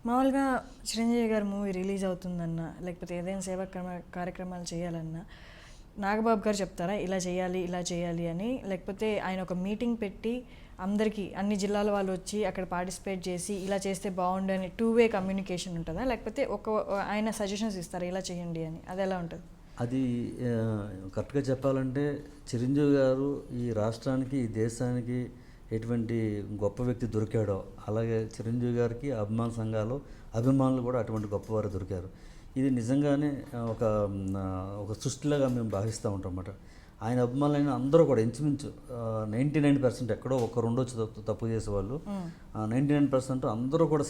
మామూలుగా చిరంజీవి గారి మూవీ రిలీజ్ అవుతుందన్నా లేకపోతే ఏదైనా సేవా కార్యక్రమాలు చేయాలన్నా నాగబాబు గారు చెప్తారా ఇలా చేయాలి అని, లేకపోతే ఆయన ఒక మీటింగ్ పెట్టి అందరికీ అన్ని జిల్లాల వాళ్ళు వచ్చి అక్కడ పార్టిసిపేట్ చేసి ఇలా చేస్తే బాగుండు అని 2-way కమ్యూనికేషన్ ఉంటుందా, లేకపోతే ఆయన సజెషన్స్ ఇస్తారా ఇలా చేయండి అని? అది ఎలా ఉంటుంది? అది కరెక్ట్గా చెప్పాలంటే చిరంజీవి గారు ఈ రాష్ట్రానికి ఈ దేశానికి ఎటువంటి గొప్ప వ్యక్తి దొరికాడో అలాగే చిరంజీవి గారికి అభిమాన సంఘాలు అభిమానులు కూడా అటువంటి గొప్పవారు దొరికారు. ఇది నిజంగానే ఒక సృష్టిలాగా మేము భావిస్తూ ఉంటాం అన్నమాట. ఆయన అభిమానులైన అందరూ కూడా ఇంచుమించు 99% ఎక్కడో ఒక రెండో తప్పు చేసేవాళ్ళు, 99% అందరూ కూడా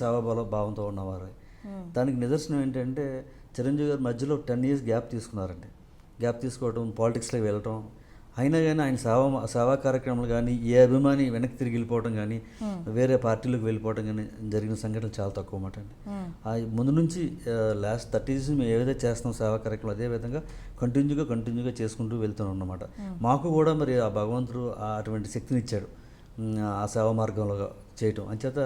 భావంతో ఉన్నవారు. దానికి నిదర్శనం ఏంటంటే చిరంజీవి గారు మధ్యలో 10 years గ్యాప్ తీసుకున్నారండి. గ్యాప్ తీసుకోవడం, పాలిటిక్స్లోకి వెళ్ళటం, అయినా కానీ ఆయన సేవా కార్యక్రమాలు కానీ ఏ అభిమాని వెనక్కి తిరిగి వెళ్ళిపోవడం కానీ వేరే పార్టీలకు వెళ్ళిపోవడం కానీ జరిగిన సంఘటనలు చాలా తక్కువ అన్నమాట అండి. ముందు నుంచి లాస్ట్ 30 years మేము ఏదైతే చేస్తున్నాం సేవా కార్యక్రమాలు అదే విధంగా కంటిన్యూగా చేసుకుంటూ వెళ్తున్నాం అన్నమాట. మాకు కూడా మరి ఆ భగవంతుడు అటువంటి శక్తిని ఇచ్చాడు ఆ సేవా మార్గంలో చేయటం. అంచేత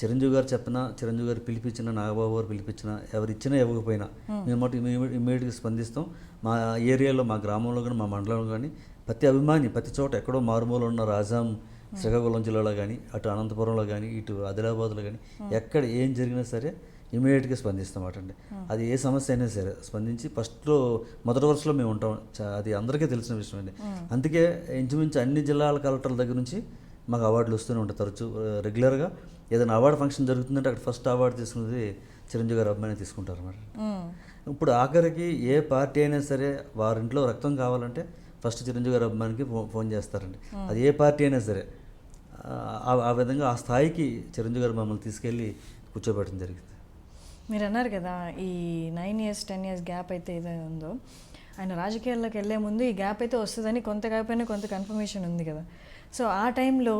చిరంజీవి గారు చెప్పినా, చిరంజీవి గారు పిలిపించిన, నాగబాబు గారు పిలిపించినా, ఎవరు ఇచ్చినా ఇవ్వకపోయినా మేము ఇమ్మీడియట్గా స్పందిస్తాం. మా ఏరియాలో, మా గ్రామంలో కానీ, మా మండలంలో కానీ ప్రతి అభిమాని ప్రతి చోట ఎక్కడో మారుమూల ఉన్న రాజాం శ్రీకాకుళం జిల్లాలో కానీ, అటు అనంతపురంలో కానీ, ఇటు ఆదిలాబాద్లో కానీ ఎక్కడ ఏం జరిగినా సరే ఇమీడియట్గా స్పందిస్తామట అండి. అది ఏ సమస్య అయినా సరే స్పందించి మొదటి వరుసలో మేము ఉంటాం. అది అందరికీ తెలిసిన విషయం అండి. అందుకే ఇంచుమించు అన్ని జిల్లాల కలెక్టర్ల దగ్గర నుంచి మాకు అవార్డులు వస్తూనే ఉంటాయి. తరచూ రెగ్యులర్గా ఏదైనా అవార్డు ఫంక్షన్ జరుగుతుందంటే అక్కడ ఫస్ట్ అవార్డు తీసుకున్నది చిరంజీవి గారు అబ్బాయిని తీసుకుంటారు అన్నమాట. ఇప్పుడు ఆఖరికి ఏ పార్టీ అయినా సరే వారింట్లో రక్తం కావాలంటే ఫస్ట్ చిరంజీవి గారి అభిమానికి ఫోన్ చేస్తారండి. అది ఏ పార్టీ అయినా సరే. ఆ విధంగా ఆ స్థాయికి చిరంజీవి గారు మమ్మల్ని తీసుకెళ్ళి కూర్చోబెట్టడం జరిగింది. మీరు అన్నారు కదా ఈ 9 years 10 years గ్యాప్ అయితే ఏదైతే ఉందో, ఆయన రాజకీయాల్లోకి వెళ్ళే ముందు ఈ గ్యాప్ అయితే వస్తుందని కొంత కాకపోయినా కొంత కన్ఫర్మేషన్ ఉంది కదా. సో ఆ టైంలో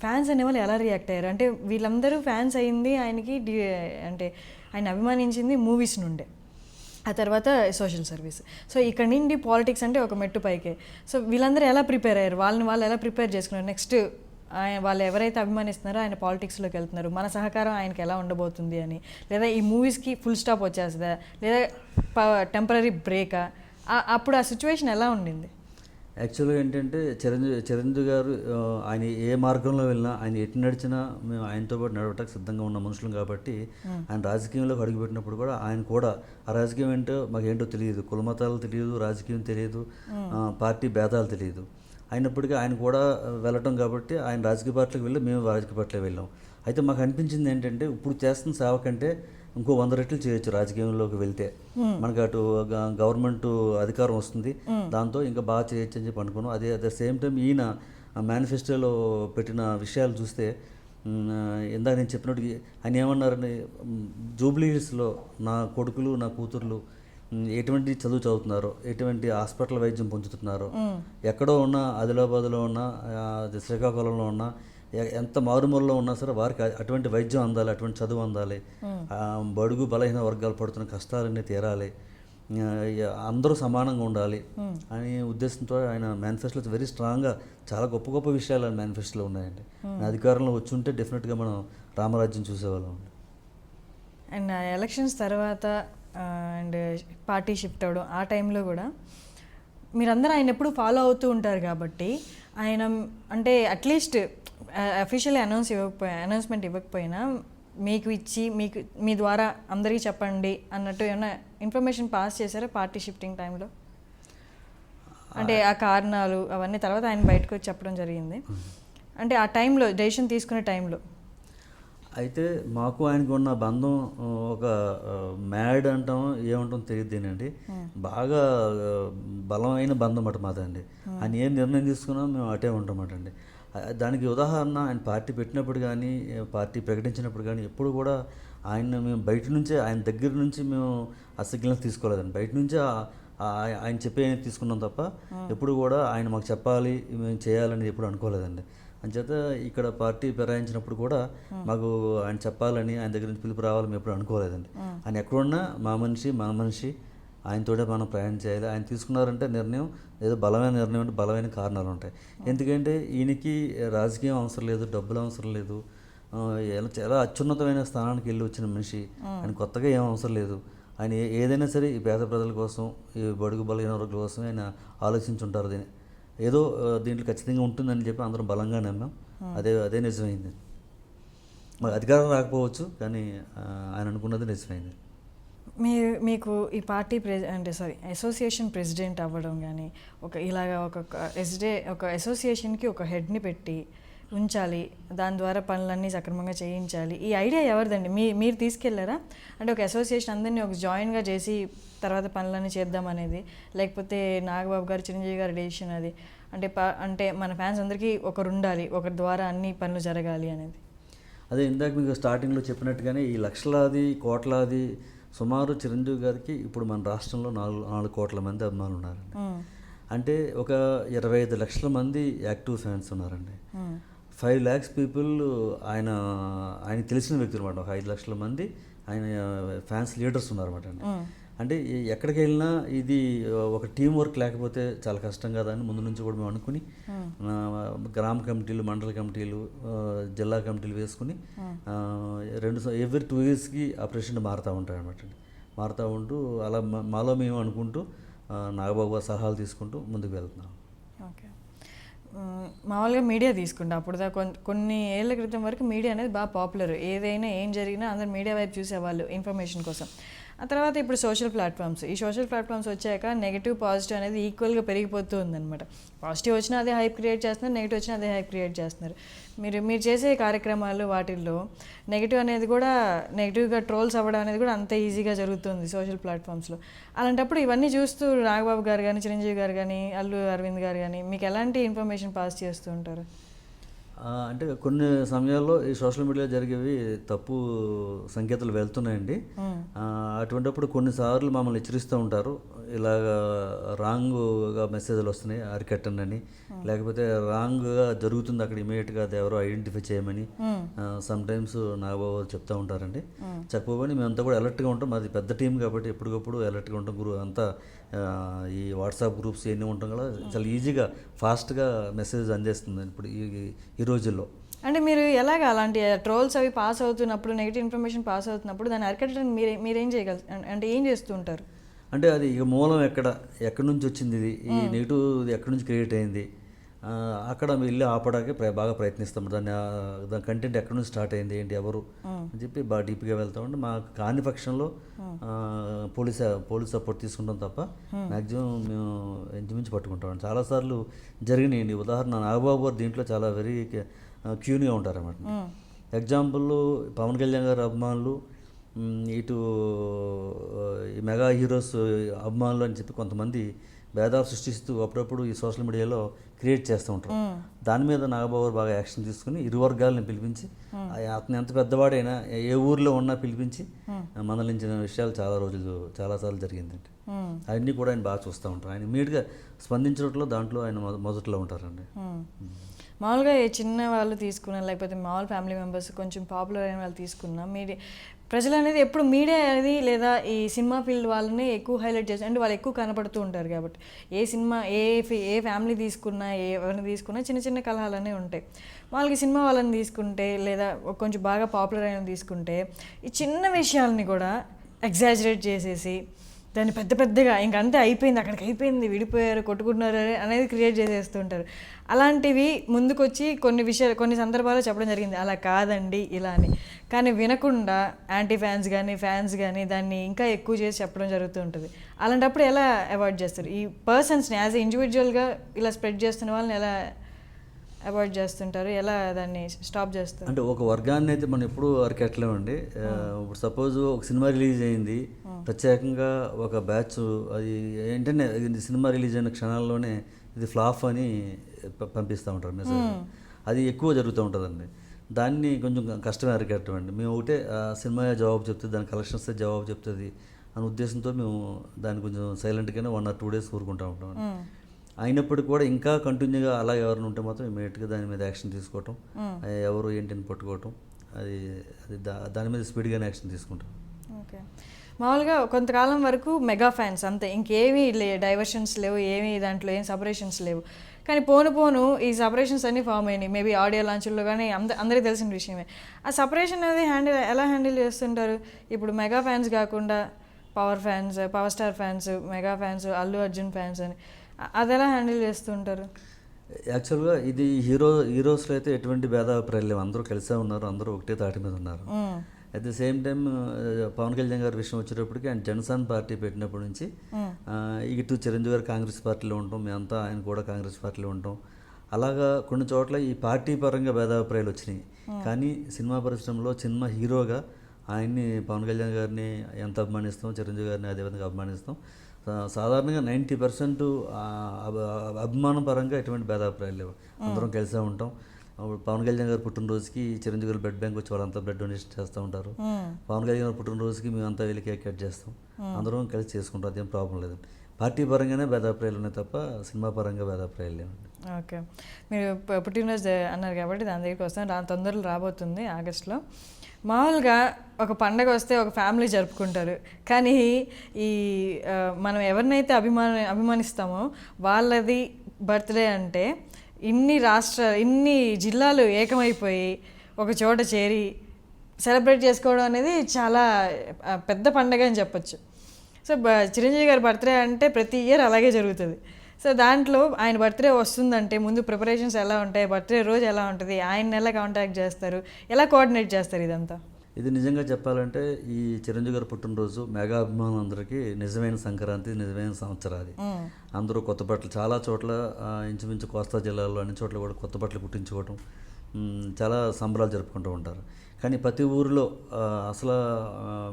ఫ్యాన్స్ అనేవాళ్ళు ఎలా రియాక్ట్ అయ్యారు? అంటే వీళ్ళందరూ ఫ్యాన్స్ అయింది ఆయనకి అంటే ఆయన అభిమానించింది మూవీస్ నుండే, ఆ తర్వాత సోషల్ సర్వీస్. సో ఇక్కడ నుండి పాలిటిక్స్ అంటే ఒక మెట్టు పైకే. సో వీళ్ళందరూ ఎలా ప్రిపేర్ అయ్యారు? వాళ్ళు ఎలా ప్రిపేర్ చేసుకున్నారు? నెక్స్ట్ ఆయన వాళ్ళు ఎవరైతే అభిమానిస్తున్నారో ఆయన పాలిటిక్స్లోకి వెళ్తున్నారు, మన సహకారం ఆయనకి ఎలా ఉండబోతుంది అని, లేదా ఈ మూవీస్కి ఫుల్ స్టాప్ వచ్చేస్తుందా, లేదా టెంపరీ బ్రేకా? అప్పుడు ఆ సిచ్యువేషన్ ఎలా ఉండింది? యాక్చువల్గా ఏంటంటే చిరంజీవి గారు ఆయన ఏ మార్గంలో వెళ్ళినా, ఆయన ఎటు నడిచినా మేము ఆయనతో పాటు నడవటానికి సిద్ధంగా ఉన్న మనుషులం కాబట్టి ఆయన రాజకీయంలోకి అడుగుపెట్టినప్పుడు కూడా ఆయన కూడా ఆ రాజకీయం ఏంటో మాకేంటో తెలియదు, కులమతాలు తెలియదు, రాజకీయం తెలియదు, పార్టీ భేదాలు తెలియదు. అయినప్పటికీ ఆయన కూడా వెళ్ళటం కాబట్టి ఆయన రాజకీయ పార్టీలకు వెళ్ళి మేము రాజకీయ పార్టీలకు వెళ్ళాం. అయితే మాకు అనిపించింది ఏంటంటే ఇప్పుడు చేస్తున్న సేవ కంటే ఇంకో 100 రెట్లు చేయొచ్చు రాజకీయంలోకి వెళ్తే. మనకు అటు గవర్నమెంట్ అధికారం వస్తుంది, దాంతో ఇంకా బాగా చేయొచ్చు అని చెప్పి అనుకున్నాం. అట్ ద సేమ్ టైం ఈయన మేనిఫెస్టోలో పెట్టిన విషయాలు చూస్తే ఇందాక నేను చెప్పినట్టు ఆయన ఏమన్నారని, జూబ్లీ హిల్స్లో నా కొడుకులు నా కూతుర్లు ఎటువంటి చదువు చదువుతున్నారో, ఎటువంటి హాస్పిటల్ వైద్యం పొందుతున్నారో, ఎక్కడో ఉన్న ఆదిలాబాద్లో ఉన్న శ్రీకాకుళంలో ఉన్న ఎంత మారుమూలలో ఉన్నా సరే వారికి అటువంటి వైద్యం అందాలి, అటువంటి చదువు అందాలి, బడుగు బలహీన వర్గాలు పడుతున్న కష్టాలన్నీ తీరాలి, అందరూ సమానంగా ఉండాలి అనే ఉద్దేశంతో ఆయన మేనిఫెస్టోలో వెరీ స్ట్రాంగ్గా చాలా గొప్ప గొప్ప విషయాలు ఆయన మేనిఫెస్టోలో ఉన్నాయండి. అధికారంలో వచ్చి ఉంటే డెఫినెట్గా మనం రామరాజ్యం చూసేవాళ్ళం. అండ్ ఎలక్షన్స్ తర్వాత అండ్ పార్టీ షిఫ్ట్ అవ్వడం ఆ టైంలో కూడా మీరందరూ ఆయన ఎప్పుడు ఫాలో అవుతూ ఉంటారు కాబట్టి ఆయన అంటే అట్లీస్ట్ అఫీషియల్ అనౌన్స్మెంట్ ఇవ్వకపోయినా మీకు ఇచ్చి మీకు మీ ద్వారా అందరికీ చెప్పండి అన్నట్టు ఏమైనా ఇన్ఫర్మేషన్ పాస్ చేశారా పార్టీ షిఫ్టింగ్ టైంలో? అంటే ఆ కారణాలు అవన్నీ తర్వాత ఆయన బయటకు వచ్చి చెప్పడం జరిగింది. అంటే ఆ టైంలో డెసిషన్ తీసుకునే టైంలో అయితే మాకు ఆయనకు ఉన్న బంధం ఒక మ్యాడ్ అంటాం ఏమంటాం తెలియదేనండి, బాగా బలమైన బంధం అన్నమాట మాదండి. ఆయన ఏం నిర్ణయం తీసుకున్నా మేము అటే ఉంటామట అండి. దానికి ఉదాహరణ ఆయన పార్టీ పెట్టినప్పుడు కానీ పార్టీ ప్రకటించినప్పుడు కానీ ఎప్పుడు కూడా ఆయన మేము బయట నుంచే ఆయన దగ్గర నుంచి మేము ఆ సిగ్నల్స్ తీసుకోలేదండి. బయట నుంచే ఆయన చెప్పే తీసుకున్నాం తప్ప ఎప్పుడు కూడా ఆయన మాకు చెప్పాలి మేము చేయాలని ఎప్పుడు అనుకోలేదండి. అంచేత ఇక్కడ పార్టీ ఫిరాయించినప్పుడు కూడా మాకు ఆయన చెప్పాలని ఆయన దగ్గర నుంచి పిలుపు రావాలని మేము ఎప్పుడు అనుకోలేదండి. ఆయన ఎక్కడున్నా మా మనిషి మన మనిషి, ఆయనతోనే మనం ప్రయాణం చేయాలి. ఆయన తీసుకున్నారంటే నిర్ణయం ఏదో బలమైన నిర్ణయం అంటే బలమైన కారణాలు ఉంటాయి. ఎందుకంటే ఈయనకి రాజకీయం అవసరం లేదు, డబ్బులు అవసరం లేదు, చాలా అత్యున్నతమైన స్థానానికి వెళ్ళి వచ్చిన మనిషి. ఆయన కొత్తగా ఏం అవసరం లేదు. ఆయన ఏదైనా సరే ఈ పేద ప్రజల కోసం, ఈ బడుగు బలహీన వర్గాల కోసమే ఆయన ఆలోచించుంటారు. ఏదో దీంట్లో ఖచ్చితంగా ఉంటుందని చెప్పి అందరం బలంగా నమ్మాం. అదే నిజమైంది. మాకు అధికారం రాకపోవచ్చు కానీ ఆయన అనుకున్నది నిజమైంది. మీకు ఈ పార్టీ అసోసియేషన్ ప్రెసిడెంట్ అవ్వడం కానీ ఇలాగా ఒక అసోసియేషన్కి ఒక హెడ్ని పెట్టి ఉంచాలి, దాని ద్వారా పనులన్నీ సక్రమంగా చేయించాలి, ఈ ఐడియా ఎవరిదండి? మీరు తీసుకెళ్లారా? అంటే ఒక అసోసియేషన్ అందరినీ ఒక జాయిన్గా చేసి తర్వాత పనులన్నీ చేద్దామనేది, లేకపోతే నాగబాబు గారు చిరంజీవి గారి డెసిషన్ అది? అంటే మన ఫ్యాన్స్ అందరికీ ఒకరు ఉండాలి, ఒకరి ద్వారా అన్ని పనులు జరగాలి అనేది. అదే ఇందాక మీకు స్టార్టింగ్లో చెప్పినట్టుగానే ఈ లక్షలాది కోట్లాది సుమారు చిరంజీవి గారికి ఇప్పుడు మన రాష్ట్రంలో 4 కోట్ల మంది అభిమానులు ఉన్నారండి. అంటే ఒక 25 లక్షల మంది యాక్టివ్ ఫ్యాన్స్ ఉన్నారండి. 5 lakhs పీపుల్ ఆయన తెలిసిన వ్యక్తులు అనమాట. ఒక 5 లక్షల మంది ఆయన ఫ్యాన్స్ లీడర్స్ ఉన్నారన్నమాట అండి. అంటే ఎక్కడికి వెళ్ళినా ఇది ఒక టీం వర్క్ లేకపోతే చాలా కష్టం కదా అని ముందు నుంచి కూడా మేము అనుకుని గ్రామ కమిటీలు, మండల కమిటీలు, జిల్లా కమిటీలు వేసుకుని ఎవ్రీ 2 yearsకి ఆ ప్రెసిడెంట్ మారుతూ ఉంటారు అనమాట అండి. మారుతూ ఉంటూ అలా మాలో మేము అనుకుంటూ నాగబాబు గారు సలహాలు తీసుకుంటూ ముందుకు వెళ్తున్నాం. ఓకే. మామూలుగా మీడియా తీసుకుంటాం. అప్పుడు కొన్ని ఏళ్ల క్రితం వరకు మీడియా అనేది బాగా పాపులర్. ఏదైనా ఏం జరిగినా అందరు మీడియా వైపు చూసేవాళ్ళు ఇన్ఫర్మేషన్ కోసం. ఆ తర్వాత ఇప్పుడు సోషల్ ప్లాట్ఫామ్స్ వచ్చాక నెగిటివ్ పాజిటివ్ అనేది ఈక్వల్గా పెరిగిపోతూ ఉందన్నమాట. పాజిటివ్ వచ్చినా అదే హైప్ క్రియేట్ చేస్తున్నారు, నెగిటివ్ వచ్చినా అదే హైప్ క్రియేట్ చేస్తున్నారు. మీరు చేసే కార్యక్రమాలు వాటిల్లో నెగిటివ్ అనేది కూడా నెగిటివ్గా ట్రోల్స్ అవ్వడం అనేది కూడా అంత ఈజీగా జరుగుతుంది సోషల్ ప్లాట్ఫామ్స్లో. అలాంటప్పుడు ఇవన్నీ చూస్తూ నాగబాబు గారు కానీ, చిరంజీవి గారు కానీ, అల్లు అరవింద్ గారు కానీ మీకు ఎలాంటి ఇన్ఫర్మేషన్ పాస్ చేస్తూ ఉంటారు? అంటే కొన్ని సమయాల్లో ఈ సోషల్ మీడియాలో జరిగేవి తప్పు సంకేతాలు వెళ్తున్నాయండి. అటువంటిప్పుడు కొన్నిసార్లు మమ్మల్ని హెచ్చరిస్తూ ఉంటారు, ఇలాగ రాంగ్గా మెసేజ్లు వస్తున్నాయి అరికట్టండి అని, లేకపోతే రాంగ్గా జరుగుతుంది అక్కడ ఇమీడియట్గా అది ఎవరో ఐడెంటిఫై చేయమని సమ్ టైమ్స్ నాగబాబు చెప్తూ ఉంటారండి. చెప్పబోని మేమంతా కూడా అలర్ట్గా ఉంటాం. మాది పెద్ద టీం కాబట్టి ఎప్పటికప్పుడు అలర్ట్గా ఉంటాం. అంతా ఈ వాట్సాప్ గ్రూప్స్ ఇవన్నీ ఉంటాం కదా, చాలా ఈజీగా ఫాస్ట్గా మెసేజ్ అందేస్తుంది ఇప్పుడు ఈ రోజుల్లో. అంటే మీరు ఎలాగ అలాంటి ట్రోల్స్ అవి పాస్ అవుతున్నప్పుడు, నెగిటివ్ ఇన్ఫర్మేషన్ పాస్ అవుతున్నప్పుడు దాన్ని అరికట్టడానికి మీరేం చేయగలరు? అంటే ఏం చేస్తూ ఉంటారు? అంటే అది ఇక మూలం ఎక్కడి నుంచి వచ్చింది, ఈ నెగిటివ్ ఎక్కడి నుంచి క్రియేట్ అయింది, అక్కడ వెళ్ళి ఆపడానికి బాగా ప్రయత్నిస్తాం. దాని కంటెంట్ ఎక్కడి నుంచి స్టార్ట్ అయింది, ఏంటి, ఎవరు అని చెప్పి బాగా డీప్గా వెళ్తామంటే మా కాని పక్షంలో పోలీస్ సపోర్ట్ తీసుకుంటాం తప్ప మ్యాక్సిమం మేము ఇంచుమించు పట్టుకుంటాం. చాలాసార్లు జరిగినాయండి. ఉదాహరణ నాగబాబు గారు దీంట్లో చాలా వెరీ క్యూన్గా ఉంటారన్నమాట. ఎగ్జాంపుల్ పవన్ కళ్యాణ్ గారి అభిమానులు, ఇటు ఈ మెగా హీరోస్ అభిమానులు అని చెప్పి కొంతమంది భేదాలు సృష్టిస్తూ అప్పుడప్పుడు ఈ సోషల్ మీడియాలో క్రియేట్ చేస్తూ ఉంటారు. దాని మీద నాగబాబు బాగా యాక్షన్ తీసుకుని ఇరు వర్గాలను పిలిపించి, అతను ఎంత పెద్దవాడైనా ఏ ఊర్లో ఉన్నా పిలిపించి మందలించిన విషయాలు చాలాసార్లు జరిగిందండి. అవన్నీ కూడా ఆయన బాగా చూస్తూ ఉంటారు. ఆయన ఇమీడియట్గా స్పందించడంలో దాంట్లో ఆయన మొదట్లో ఉంటారండి. మామూలుగా చిన్న వాళ్ళు తీసుకున్నా, లేకపోతే మామూలు ఫ్యామిలీ మెంబర్స్ కొంచెం పాపులర్ అయిన వాళ్ళు తీసుకున్నా, ప్రజలు అనేది ఎప్పుడు మీడియా అనేది లేదా ఈ సినిమా ఫీల్డ్ వాళ్ళని ఎక్కువ హైలైట్ చేస్తారు. అంటే వాళ్ళు ఎక్కువ కనపడుతూ ఉంటారు కాబట్టి ఏ సినిమా ఏ ఫ్యామిలీ తీసుకున్నా, ఎవరిని తీసుకున్నా చిన్న చిన్న కలహాలనే ఉంటాయి. వాళ్ళకి సినిమా వాళ్ళని తీసుకుంటే లేదా కొంచెం బాగా పాపులర్ అయిన తీసుకుంటే ఈ చిన్న విషయాలని కూడా ఎగ్జాజరేట్ చేసేసి దాన్ని పెద్ద పెద్దగా ఇంకంతే అయిపోయింది, అక్కడికి అయిపోయింది, విడిపోయారు, కొట్టుకుంటున్నారు అనేది క్రియేట్ చేసేస్తుంటారు. అలాంటివి ముందుకొచ్చి కొన్ని విషయాలు కొన్ని సందర్భాల్లో చెప్పడం జరిగింది, అలా కాదండి ఇలా అని. కానీ వినకుండా యాంటీ ఫ్యాన్స్ కానీ దాన్ని ఇంకా ఎక్కువ చేసి చెప్పడం జరుగుతూ ఉంటుంది. అలాంటప్పుడు ఎలా అవాయిడ్ చేస్తారు ఈ పర్సన్స్ని? యాజ్ ఏ ఇండివిజువల్గా ఇలా స్ప్రెడ్ చేస్తున్న వాళ్ళని ఎలా అవాయిడ్ చేస్తుంటారు, ఎలా దాన్ని స్టాప్ చేస్తారు? అంటే ఒక వర్గాన్ని అయితే మనం ఎప్పుడూ అరికెట్టలేమండి. ఇప్పుడు సపోజ్ ఒక సినిమా రిలీజ్ అయింది, ప్రత్యేకంగా ఒక బ్యాచ్ అది ఏంటంటే ఇది సినిమా రిలీజ్ అయిన క్షణాల్లోనే ఇది ఫ్లాప్ అని పంపిస్తూ ఉంటారు మెసేజ్. అది ఎక్కువ జరుగుతూ ఉంటుందండి. దాన్ని కొంచెం కష్టమే అరికెట్టమండి. మేము ఒకటే సినిమా జవాబు చెప్తుంది, దాని కలెక్షన్స్ జవాబు చెప్తుంది అనే ఉద్దేశంతో మేము దాన్ని కొంచెం సైలెంట్గానే 1 or 2 days ఊరుకుంటూ ఉంటాం. అయినప్పటికీ కూడా ఇంకా కంటిన్యూగా అలా ఎవరైనా ఉంటే మాత్రం ఇమీడియట్గా దాని మీద యాక్షన్ తీసుకోవటం, ఎవరు ఏంటిని పట్టుకోవటం, అది అది దాని మీద స్పీడ్గానే యాక్షన్ తీసుకుంటాం. ఓకే. మామూలుగా కొంతకాలం వరకు మెగా ఫ్యాన్స్ అంతే, ఇంకేమీ డైవర్షన్స్ లేవు, ఏమీ దాంట్లో ఏం సపరేషన్స్ లేవు. కానీ పోను ఈ సపరేషన్స్ అన్నీ ఫామ్ అయినాయి. మేబీ ఆడియో లాంచ్ల్లో కానీ అందరికీ తెలిసిన విషయమే. ఆ సపరేషన్ అనేది ఎలా హ్యాండిల్ చేస్తుంటారు? ఇప్పుడు మెగా ఫ్యాన్స్ కాకుండా power star fans, mega fans, Allu Arjun fans అని అది ఎలా హ్యాండిల్ చేస్తుంటారు? యాక్చువల్గా ఇది హీరోస్లో అయితే ఎటువంటి భేదాభిప్రాయాలు లేవు, అందరూ కలిసే ఉన్నారు, అందరూ ఒకటే తాటి మీద ఉన్నారు. At the same time Pawan Kalyan గారి విషయం వచ్చేటప్పటికి ఆయన జనసేన పార్టీ పెట్టినప్పటి నుంచి ఇటు చిరంజీవి గారు కాంగ్రెస్ పార్టీలో ఉంటాం, మేమంతా ఆయన కూడా కాంగ్రెస్ పార్టీలో ఉంటాం. అలాగా కొన్ని చోట్ల ఈ పార్టీ పరంగా భేదాభిప్రాయాలు వచ్చినాయి. కానీ సినిమా పరిశ్రమలో సినిమా హీరోగా ఆయన్ని పవన్ కళ్యాణ్ గారిని ఎంత అభిమానిస్తాం, చిరంజీవి గారిని అదేవిధంగా అభిమానిస్తాం. సాధారణంగా 90% అభిమానం పరంగా ఎటువంటి భేదాభిప్రాయాలు లేవు, అందరం కలిసే ఉంటాం. పవన్ కళ్యాణ్ గారు పుట్టినరోజుకి చిరంజీవి గారు బ్లడ్ బ్యాంక్ వచ్చి వాళ్ళంతా బ్లడ్ డొనేషన్ చేస్తూ ఉంటారు. పవన్ కళ్యాణ్ గారు పుట్టినరోజుకి మేమంతా వెళ్ళి కేక్ కట్ చేస్తాం, అందరం కలిసి చేసుకుంటాం, అదేం ప్రాబ్లం లేదండి. పార్టీ పరంగానే భేదాభిప్రాయాలు ఉన్నాయి తప్ప సినిమా పరంగా భేదాభిప్రాయాలు లేవండి. ఓకే. మీరు పుట్టినరోజు అన్నారు కాబట్టి దాని దగ్గరికి వస్తాం, తొందరలో రాబోతుంది ఆగస్టులో. మామూలుగా ఒక పండగ వస్తే ఒక ఫ్యామిలీ జరుపుకుంటారు, కానీ ఈ మనం ఎవరినైతే అభిమానిస్తామో వాళ్ళది బర్త్డే అంటే ఇన్ని జిల్లాలు ఏకమైపోయి ఒక చోట చేరి సెలబ్రేట్ చేసుకోవడం అనేది చాలా పెద్ద పండగ అని చెప్పొచ్చు. సో చిరంజీవి గారి బర్త్డే అంటే ప్రతి ఇయర్ అలాగే జరుగుతుంది. సో దాంట్లో ఆయన బర్త్డే వస్తుందంటే ముందు ప్రిపరేషన్స్ ఎలా ఉంటాయి, బర్త్డే రోజు ఎలా ఉంటుంది, ఆయన ఎలా కాంటాక్ట్ చేస్తారు, ఎలా కోఆర్డినేట్ చేస్తారు ఇదంతా? ఇది నిజంగా చెప్పాలంటే ఈ చిరంజీవి గారి పుట్టినరోజు మెగా అభిమానులందరికీ నిజమైన సంక్రాంతి, నిజమైన సంవత్సరాది. అందరూ కొత్త బట్టలు చాలా చోట్ల ఇంచుమించు కోస్తా జిల్లాలో అన్ని చోట్ల కూడా కొత్త బట్టలు కుట్టించుకోవటం, చాలా సంబరాలు జరుపుకుంటూ ఉంటారు. కానీ ప్రతి ఊరిలో అసలు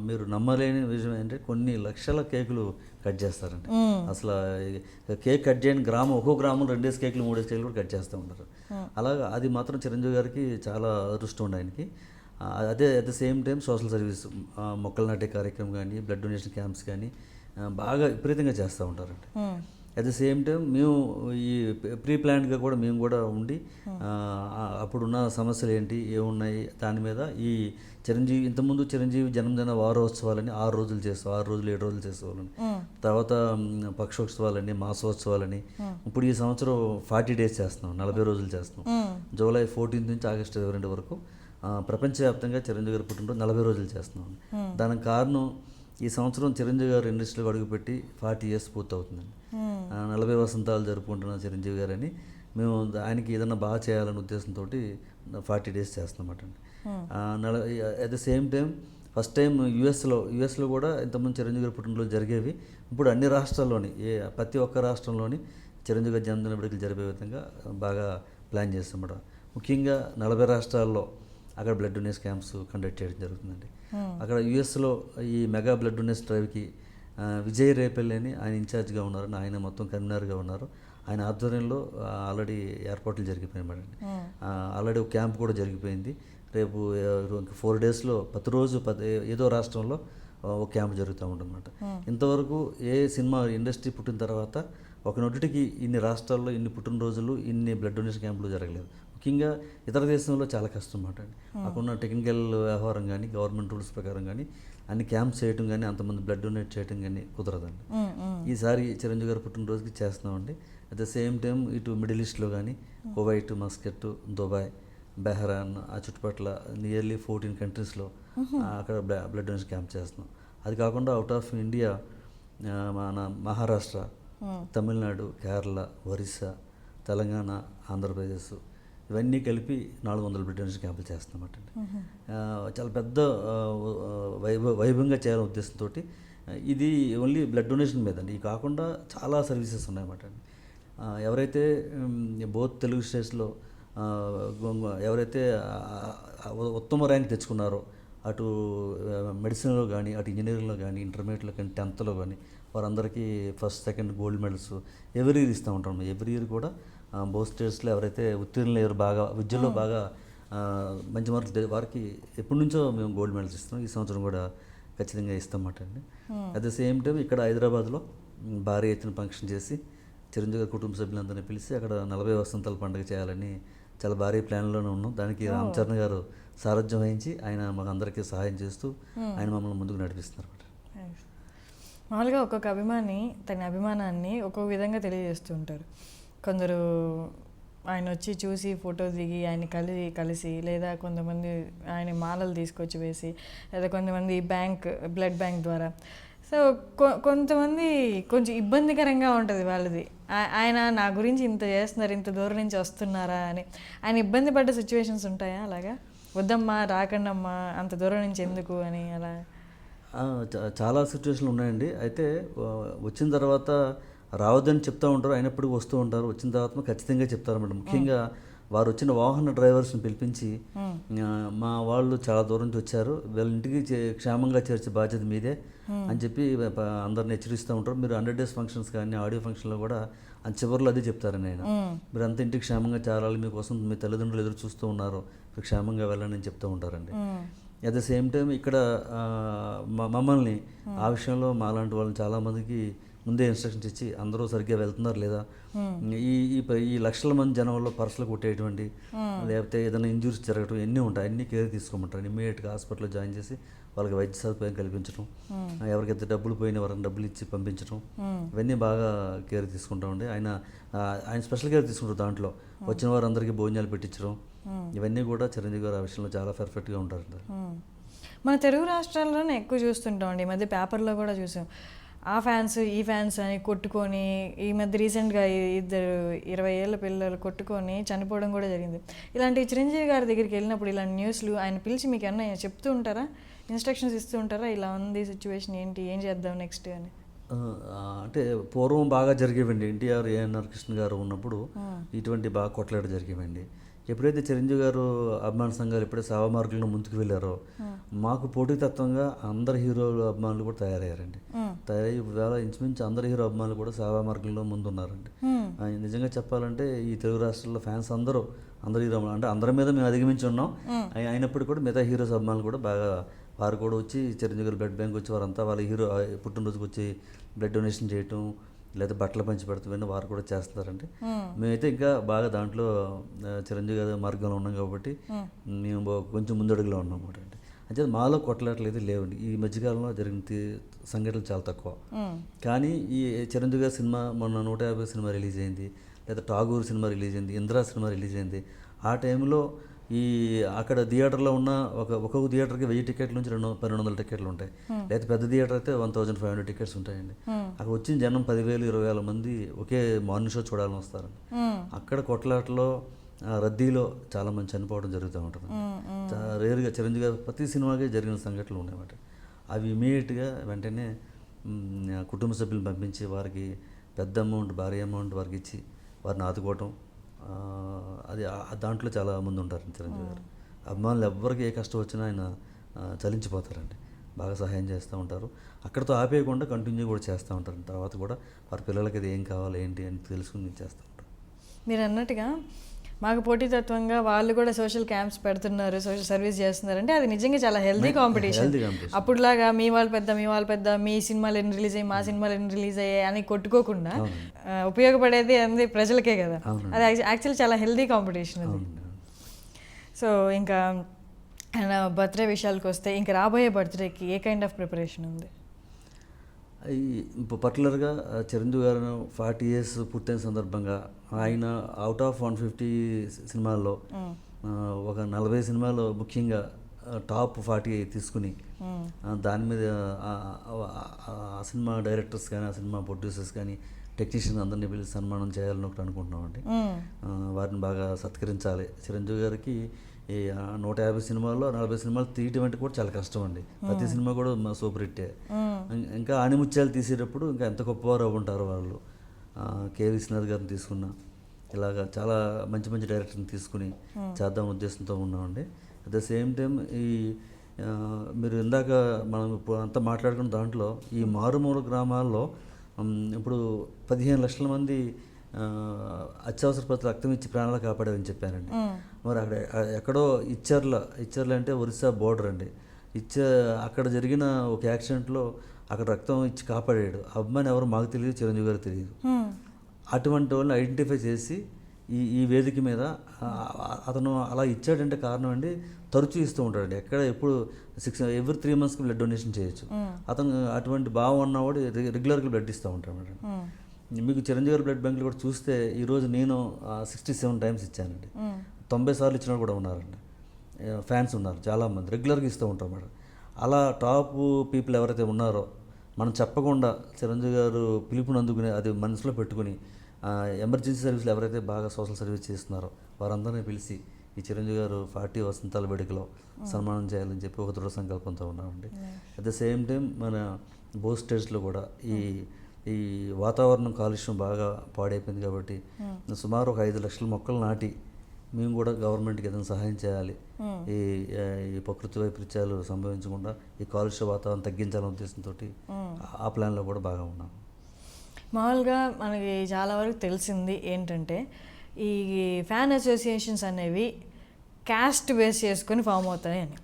మీరు నమ్మలేని విషయం ఏంటంటే కొన్ని లక్షల కేకులు కట్ చేస్తారండి. అసలు కేక్ కట్ చేయని ఒక్కో గ్రామం 2 కేకులు 3 కేకులు కూడా కట్ చేస్తూ ఉంటారు. అలాగా అది మాత్రం చిరంజీవి గారికి చాలా అదృష్టం ఉండే ఆయనకి. అదే at the same time social service, మొక్కలు నాటే కార్యక్రమం కానీ, బ్లడ్ డొనేషన్ క్యాంప్స్ కానీ బాగా విపరీతంగా చేస్తూ ఉంటారండి. అట్ ద సేమ్ టైం మేము ఈ ప్రీ ప్లాన్డ్గా కూడా మేము కూడా ఉండి అప్పుడున్న సమస్యలు ఏంటి ఏమున్నాయి దాని మీద ఈ ఇంతకుముందు చిరంజీవి జన్మదిన వారోత్సవాలని 6 రోజులు చేస్తాం, 6 రోజులు 7 రోజులు చేసేవాళ్ళని. తర్వాత పక్షోత్సవాలని, మాసోత్సవాలని. ఇప్పుడు ఈ సంవత్సరం 40 days చేస్తున్నాం, 40 రోజులు చేస్తున్నాం. జూలై 14 నుంచి ఆగస్టు 22 వరకు ప్రపంచవ్యాప్తంగా చిరంజీవి గారి పుట్టినరోజు 40 రోజులు చేస్తున్నాం. దానికి కారణం ఈ సంవత్సరం చిరంజీవి గారు ఇండస్ట్రీలో అడుగుపెట్టి 40 years పూర్తవుతుందండి. 40 వసంతాలు జరుపుకుంటున్న చిరంజీవి గారని మేము ఆయనకి ఏదైనా బాగా చేయాలనే ఉద్దేశంతో 40 days చేస్తున్నమాట అండి. At the same time first time యూఎస్లో కూడా ఇంతకుముందు చిరంజీవి గారి పుట్టినరోజు జరిగేవి. ఇప్పుడు అన్ని రాష్ట్రాల్లోని ప్రతి ఒక్క రాష్ట్రంలోని చిరంజీవి గారి జన్మదిన వేడుకలు జరిపే విధంగా బాగా ప్లాన్ చేస్తామన్నమాట. ముఖ్యంగా 40 రాష్ట్రాల్లో అక్కడ బ్లడ్ డొనేషన్ క్యాంప్స్ కండక్ట్ చేయడం జరుగుతుందండి. అక్కడ యూఎస్లో ఈ మెగా బ్లడ్ డొనేషన్ డ్రైవ్కి విజయ్ రేపల్లి అని ఆయన ఇన్ఛార్జ్గా ఉన్నారు, ఆయన మొత్తం కన్వీనర్గా ఉన్నారు. ఆయన ఆధ్వర్యంలో ఆల్రెడీ ఏర్పాట్లు జరిగిపోయాయి. ఆల్రెడీ ఒక క్యాంప్ కూడా జరిగిపోయింది. రేపు 4 daysలో ప్రతిరోజు ఏదో రాష్ట్రంలో ఒక క్యాంప్ జరుగుతూ ఉంటుందన్నమాట. ఇంతవరకు ఏ సినిమా ఇండస్ట్రీ పుట్టిన తర్వాత ఒక నటుడికి ఇన్ని రాష్ట్రాల్లో ఇన్ని పుట్టినరోజులు, ఇన్ని బ్లడ్ డొనేషన్ క్యాంపులు జరగలేదు. ముఖ్యంగా ఇతర దేశంలో చాలా కష్టం అన్నమాట అండి. అక్కడున్న టెక్నికల్ వ్యవహారం కానీ, గవర్నమెంట్ రూల్స్ ప్రకారం కానీ అన్ని క్యాంప్స్ చేయటం కానీ, అంతమంది బ్లడ్ డొనేట్ చేయడం కానీ కుదరదండి. ఈసారి చిరంజీవి గారి పుట్టినరోజుకి చేస్తున్నామండి. అట్ ద సేమ్ టైం ఇటు మిడిల్ ఈస్ట్లో కానీ కువైట్, మస్కట్, దుబాయ్, బెహ్రాన్ ఆ చుట్టుపక్కల నియర్లీ 14 countries అక్కడ బ్లడ్ డొనేషన్ క్యాంప్ చేస్తున్నాం. అది కాకుండా అవుట్ ఆఫ్ ఇండియా మన మహారాష్ట్ర, తమిళనాడు, కేరళ, ఒరిస్సా, తెలంగాణ, ఆంధ్రప్రదేశ్ ఇవన్నీ కలిపి 400 బ్లడ్ డొనేషన్ క్యాంపులు చేస్తున్నామట అండి. చాలా పెద్ద వైభవంగా చేయాలనే ఉద్దేశంతో ఇది ఓన్లీ బ్లడ్ డొనేషన్ మీద అండి. ఇది కాకుండా చాలా సర్వీసెస్ ఉన్నాయన్నమాట అండి. ఎవరైతే బోత్ తెలుగు స్టేట్స్లో ఎవరైతే ఉత్తమ ర్యాంక్ తెచ్చుకున్నారో అటు మెడిసిన్లో కానీ, అటు ఇంజనీరింగ్లో కానీ, ఇంటర్మీడియట్లో కానీ, 10th కానీ వారందరికీ first, second gold medals every year ఇస్తూ ఉంటాం. ఎవ్రీ ఇయర్ కూడా బోత్ స్టేట్స్లో ఎవరైతే ఉత్తీర్ణులు ఎవరు బాగా విద్యలో బాగా మంచి మార్కులు వారికి ఎప్పటి నుంచో మేము గోల్డ్ మెడల్స్ ఇస్తాం. ఈ సంవత్సరం కూడా ఖచ్చితంగా ఇస్తామన్నమాట అండి. అట్ ద సేమ్ టైం ఇక్కడ హైదరాబాద్లో భారీ ఎత్తున ఫంక్షన్ చేసి చిరంజీవి గారి కుటుంబ సభ్యులందరినీ పిలిచి అక్కడ 40 వసంతాల పండుగ చేయాలని చాలా భారీ ప్లాన్లోనే ఉన్నాం. దానికి రామ్ చరణ్ గారు సారథ్యం వహించి ఆయన మాకు అందరికీ సహాయం చేస్తూ ఆయన మమ్మల్ని ముందుకు నడిపిస్తున్నారు. మామూలుగా ఒక్కొక్క అభిమాని తన అభిమానాన్ని ఒక్కొక్క విధంగా తెలియజేస్తూ ఉంటారు. కొందరు ఆయన వచ్చి చూసి ఫోటో దిగి ఆయన కలిసి, లేదా కొంతమంది ఆయన మాలలు తీసుకొచ్చి వేసి, లేదా కొంతమంది బ్లడ్ బ్యాంక్ ద్వారా. సో కొంతమంది కొంచెం ఇబ్బందికరంగా ఉంటుంది వాళ్ళది. ఆయన నా గురించి ఇంత చేస్తున్నారు, ఇంత దూరం నుంచి వస్తున్నారా అని ఆయన ఇబ్బంది పడ్డ సిచ్యువేషన్స్ ఉంటాయా? అలాగా వద్దమ్మా, రాకండమ్మా, అంత దూరం నుంచి ఎందుకు అని అలా చాలా సిచ్యువేషన్లు ఉన్నాయండి. అయితే వచ్చిన తర్వాత రావద్దని చెప్తూ ఉంటారు, అయినప్పటికీ వస్తూ ఉంటారు. వచ్చిన తర్వాత ఖచ్చితంగా చెప్తారు మేడం. ముఖ్యంగా వారు వచ్చిన వాహన డ్రైవర్స్ని పిలిపించి మా వాళ్ళు చాలా దూరం నుంచి వచ్చారు, వీళ్ళ ఇంటికి క్షేమంగా చేర్చే బాధ్యత మీదే అని చెప్పి అందరిని హెచ్చరిస్తూ ఉంటారు. మీరు 100 days ఫంక్షన్స్ కానీ ఆడియో ఫంక్షన్లో కూడా చివరిలో అదే చెప్తారని ఆయన. మీరు అంత ఇంటికి క్షేమంగా చేరాలి, మీకోసం మీ తల్లిదండ్రులు ఎదురు చూస్తూ ఉన్నారు, మీరు క్షేమంగా వెళ్ళండి అని చెప్తూ ఉంటారండి. అట్ ద సేమ్ టైం ఇక్కడ మమ్మల్ని ఆ విషయంలో మాలాంటి వాళ్ళని చాలామందికి ముందే ఇన్స్ట్రక్షన్స్ ఇచ్చి అందరూ సరిగ్గా వెళ్తున్నారు లేదా, ఈ లక్షల మంది జనంలో పర్సులు కొట్టేటువంటి లేకపోతే ఏదైనా ఇంజూరీస్ జరగడం ఎన్ని ఉంటాయి, అన్నీ కేర్ తీసుకోమంటారు. ఇమ్మీడియట్గా హాస్పిటల్లో జాయిన్ చేసి వాళ్ళకి వైద్య సదుపాయం కల్పించడం, ఎవరికైతే డబ్బులు పోయిన వారికి డబ్బులు ఇచ్చి పంపించడం, ఇవన్నీ బాగా కేర్ తీసుకుంటామండి. ఆయన స్పెషల్ కేర్ తీసుకుంటారు. దాంట్లో వచ్చిన వారందరికీ భోజనాలు పెట్టించడం, ఇవన్నీ కూడా చిరంజీవి గారు ఆ విషయంలో చాలా పర్ఫెక్ట్గా ఉంటారు. మన తెలుగు రాష్ట్రాల్లోనే ఎక్కువ చూస్తుంటామండి. ఈ మధ్య పేపర్లో కూడా చూసాం, ఆ ఫ్యాన్స్ ఈ ఫ్యాన్స్ అని కొట్టుకొని, ఈ మధ్య రీసెంట్గా 20 ఏళ్ళ పిల్లలు కొట్టుకొని చనిపోవడం కూడా జరిగింది. ఇలాంటి చిరంజీవి గారి దగ్గరికి వెళ్ళినప్పుడు ఇలాంటి న్యూస్లు ఆయన పిలిచి మీకు ఏమన్నా చెప్తూ ఉంటారా, ఇన్స్ట్రక్షన్స్ ఇస్తూ ఉంటారా, ఇలా ఉంది సిచ్యువేషన్, ఏం చేద్దాం నెక్స్ట్ అని? అంటే పూర్వం బాగా జరిగేవండి. ఎన్టీఆర్, ఏఎన్ఆర్ కృష్ణ గారు ఉన్నప్పుడు ఇటువంటి బాగా కొట్లాట జరిగేవండి. ఎప్పుడైతే చిరంజీవి గారు అభిమాన సంఘాలు ఎప్పుడైతే సేవా మార్గంలో ముందుకు వెళ్ళారో మాకు పోటీతత్వంగా అందరు హీరోలు అభిమానులు కూడా తయారయ్యారండి. తయారయ్యి వేళ ఇంచుమించు అందరు హీరో అభిమానులు కూడా సేవా మార్గంలో ముందున్నారండి. నిజంగా చెప్పాలంటే ఈ తెలుగు రాష్ట్రాల్లో ఫ్యాన్స్ అందరూ హీరో అంటే అందరి మీద మేము అధిగమించి ఉన్నాం. అయినప్పటికీ కూడా మిగతా హీరోస్ అభిమానులు కూడా బాగా వారు కూడా వచ్చి చిరంజీవి గారు బ్లడ్ బ్యాంక్ వచ్చి వారంతా వాళ్ళ హీరో పుట్టినరోజుకి వచ్చి బ్లడ్ డొనేషన్ చేయటం లేదా బట్టలు పంచి పెడతామని వారు కూడా చేస్తున్నారండి. మేమైతే ఇంకా బాగా దాంట్లో చిరంజీవి గారి మార్గంలో ఉన్నాం కాబట్టి మేము కొంచెం ముందడుగులో ఉన్నాం అన్నమాట అండి. అంటే మాలో కొట్లాటలు అయితే లేవండి. ఈ మధ్యకాలంలో జరిగిన సంఘటనలు చాలా తక్కువ. కానీ ఈ చిరంజీవి గారి సినిమా మొన్న 150 సినిమా రిలీజ్ అయింది, లేదా టాగూర్ సినిమా రిలీజ్ అయింది, ఇందిరా సినిమా రిలీజ్ అయింది. ఆ టైంలో అక్కడ థియేటర్లో ఉన్న ఒక్కొక్క థియేటర్కి 1000 టికెట్ల నుంచి 1200 టికెట్లు ఉంటాయి. లేదా పెద్ద థియేటర్ అయితే 1500 టికెట్స్ ఉంటాయండి. అక్కడ వచ్చిన జనం 10,000 20,000 మంది ఒకే మార్నింగ్ షో చూడాలని వస్తారండి. అక్కడ కొట్లాటలో రద్దీలో చాలా మంది చనిపోవడం జరుగుతూ ఉంటుంది. రేరుగా చిరంజీవి గారు ప్రతి సినిమాకి జరిగిన సంఘటనలు ఉన్నాయన్నమాట. అవి ఇమీడియట్గా వెంటనే కుటుంబ సభ్యులను పంపించి వారికి పెద్ద అమౌంట్, భారీ అమౌంట్ వారికి ఇచ్చి వారిని ఆదుకోవటం, అది దాంట్లో చాలా మంది ఉంటారు చిరంజీవి గారు. అభిమానులు ఎవరికి ఏ కష్టం వచ్చినా ఆయన చలించిపోతారండి, బాగా సహాయం చేస్తూ ఉంటారు. అక్కడితో ఆపేయకుండా కంటిన్యూ కూడా చేస్తూ ఉంటారు. తర్వాత కూడా వారి పిల్లలకి అది ఏం కావాలి ఏంటి అని తెలుసుకుని చేస్తూ ఉంటారు. మీరు అన్నట్టుగా మాకు పోటీతత్వంగా వాళ్ళు కూడా సోషల్ క్యాంప్స్ పెడుతున్నారు, సోషల్ సర్వీస్ చేస్తున్నారు అంటే అది నిజంగా చాలా హెల్దీ కాంపిటీషన్. అప్పుడులాగా మీ వాళ్ళు పెద్ద, మీ సినిమాలు ఎన్ని రిలీజ్ అయ్యి, మా సినిమాలు ఎన్ని రిలీజ్ అయ్యాయి అని కొట్టుకోకుండా ఉపయోగపడేది అంది ప్రజలకే కదా. అది యాక్చువల్లీ చాలా హెల్దీ కాంపిటీషన్ అది. సో ఇంకా బర్త్డే విషయాలకు వస్తే, ఇంకా రాబోయే బర్త్డేకి ఏ కైండ్ ఆఫ్ ప్రిపరేషన్ ఉంది? పర్టికులర్గా చిరంజీవి గారు 40 years పూర్తయిన సందర్భంగా ఆయన అవుట్ ఆఫ్ 150 సినిమాల్లో ఒక 40 సినిమాలు ముఖ్యంగా టాప్ 40 తీసుకుని దాని మీద ఆ సినిమా డైరెక్టర్స్ కానీ ఆ సినిమా ప్రొడ్యూసర్స్ కానీ టెక్నీషియన్స్ అందరినీ పిలిచి సన్మానం చేయాలని ఒకటి అనుకుంటున్నామండి. వారిని బాగా సత్కరించాలి. చిరంజీవి గారికి ఈ 150 సినిమాల్లో 40 సినిమాలు తీయటం అంటే కూడా చాలా కష్టం అండి. ప్రతి సినిమా కూడా సూపర్ హిట్టే. ఇంకా ఆణిముత్యాలు తీసేటప్పుడు ఇంకా ఎంత గొప్పవారు ఉంటారు వాళ్ళు. కె విశ్వనాథ్ గారిని తీసుకున్నా, ఇలాగా చాలా మంచి మంచి డైరెక్టర్ని తీసుకుని చేద్దాం ఉద్దేశంతో ఉన్నామండి. అట్ ద సేమ్ టైం ఈ మీరు ఇందాక మనం ఇప్పుడు అంతా మాట్లాడుకున్న దాంట్లో ఈ మారుమూల గ్రామాల్లో ఇప్పుడు 15 లక్షల మంది అత్యవసర పరిస్థితులు రక్తం ఇచ్చి ప్రాణాలు కాపాడారని చెప్పానండి. మరి అక్కడ ఎక్కడో ఇచ్చర్ల అంటే ఒరిస్సా బోర్డర్ అండి. అక్కడ జరిగిన ఒక యాక్సిడెంట్లో అక్కడ రక్తం ఇచ్చి కాపాడాడు. అభిమాని ఎవరు మాకు తెలియదు, చిరంజీవి గారికి తెలియదు. అటువంటి వాళ్ళని ఐడెంటిఫై చేసి ఈ వేదిక మీద అతను అలా ఇచ్చాడంటే కారణం అండి, తరచూ ఇస్తూ ఉంటాడండి. ఎప్పుడు ఎవ్రీ 3 monthsకి బ్లడ్ డొనేషన్ చేయొచ్చు. అతను అటువంటి భావం ఉన్నవాడు రెగ్యులర్గా బ్లడ్ ఇస్తూ ఉంటాడు మేడం. మీకు చిరంజీవి గారి బ్లడ్ బ్యాంకులు కూడా చూస్తే ఈరోజు నేను 67 times ఇచ్చానండి. 90 సార్లు ఇచ్చిన కూడా ఉన్నారండి. ఫ్యాన్స్ ఉన్నారు చాలామంది, రెగ్యులర్గా ఇస్తూ ఉంటారు మేడం. అలా టాప్ పీపుల్ ఎవరైతే ఉన్నారో మనం చెప్పకుండా చిరంజీవి గారు పిలుపుని అందుకుని అది మనసులో పెట్టుకుని ఎమర్జెన్సీ సర్వీసులు ఎవరైతే బాగా సోషల్ సర్వీస్ చేస్తున్నారో వారందరినీ పిలిచి ఈ చిరంజీవి గారు 40 వసంతాల వేడుకలో సన్మానం చేయాలని చెప్పి ఒక దృఢ సంకల్పంతో ఉన్నామండి. అట్ ద సేమ్ టైం మన బోత్ స్టేట్స్లో కూడా ఈ వాతావరణం కాలుష్యం బాగా పాడైపోయింది కాబట్టి సుమారు ఒక 5 లక్షల మొక్కలు నాటి మేము కూడా గవర్నమెంట్కి ఏదైనా సహాయం చేయాలి, ఈ ప్రకృతి వైపరీత్యాలు సంభవించకుండా ఈ కాలుష్య వాతావరణం తగ్గించాలనే ఉద్దేశంతో ఆ ప్లాన్లో కూడా బాగా ఉన్నాం. మామూలుగా మనకి చాలా వరకు తెలిసింది ఏంటంటే ఈ ఫ్యాన్ అసోసియేషన్స్ అనేవి క్యాస్ట్ బేస్ చేసుకొని ఫామ్ అవుతాయి అని.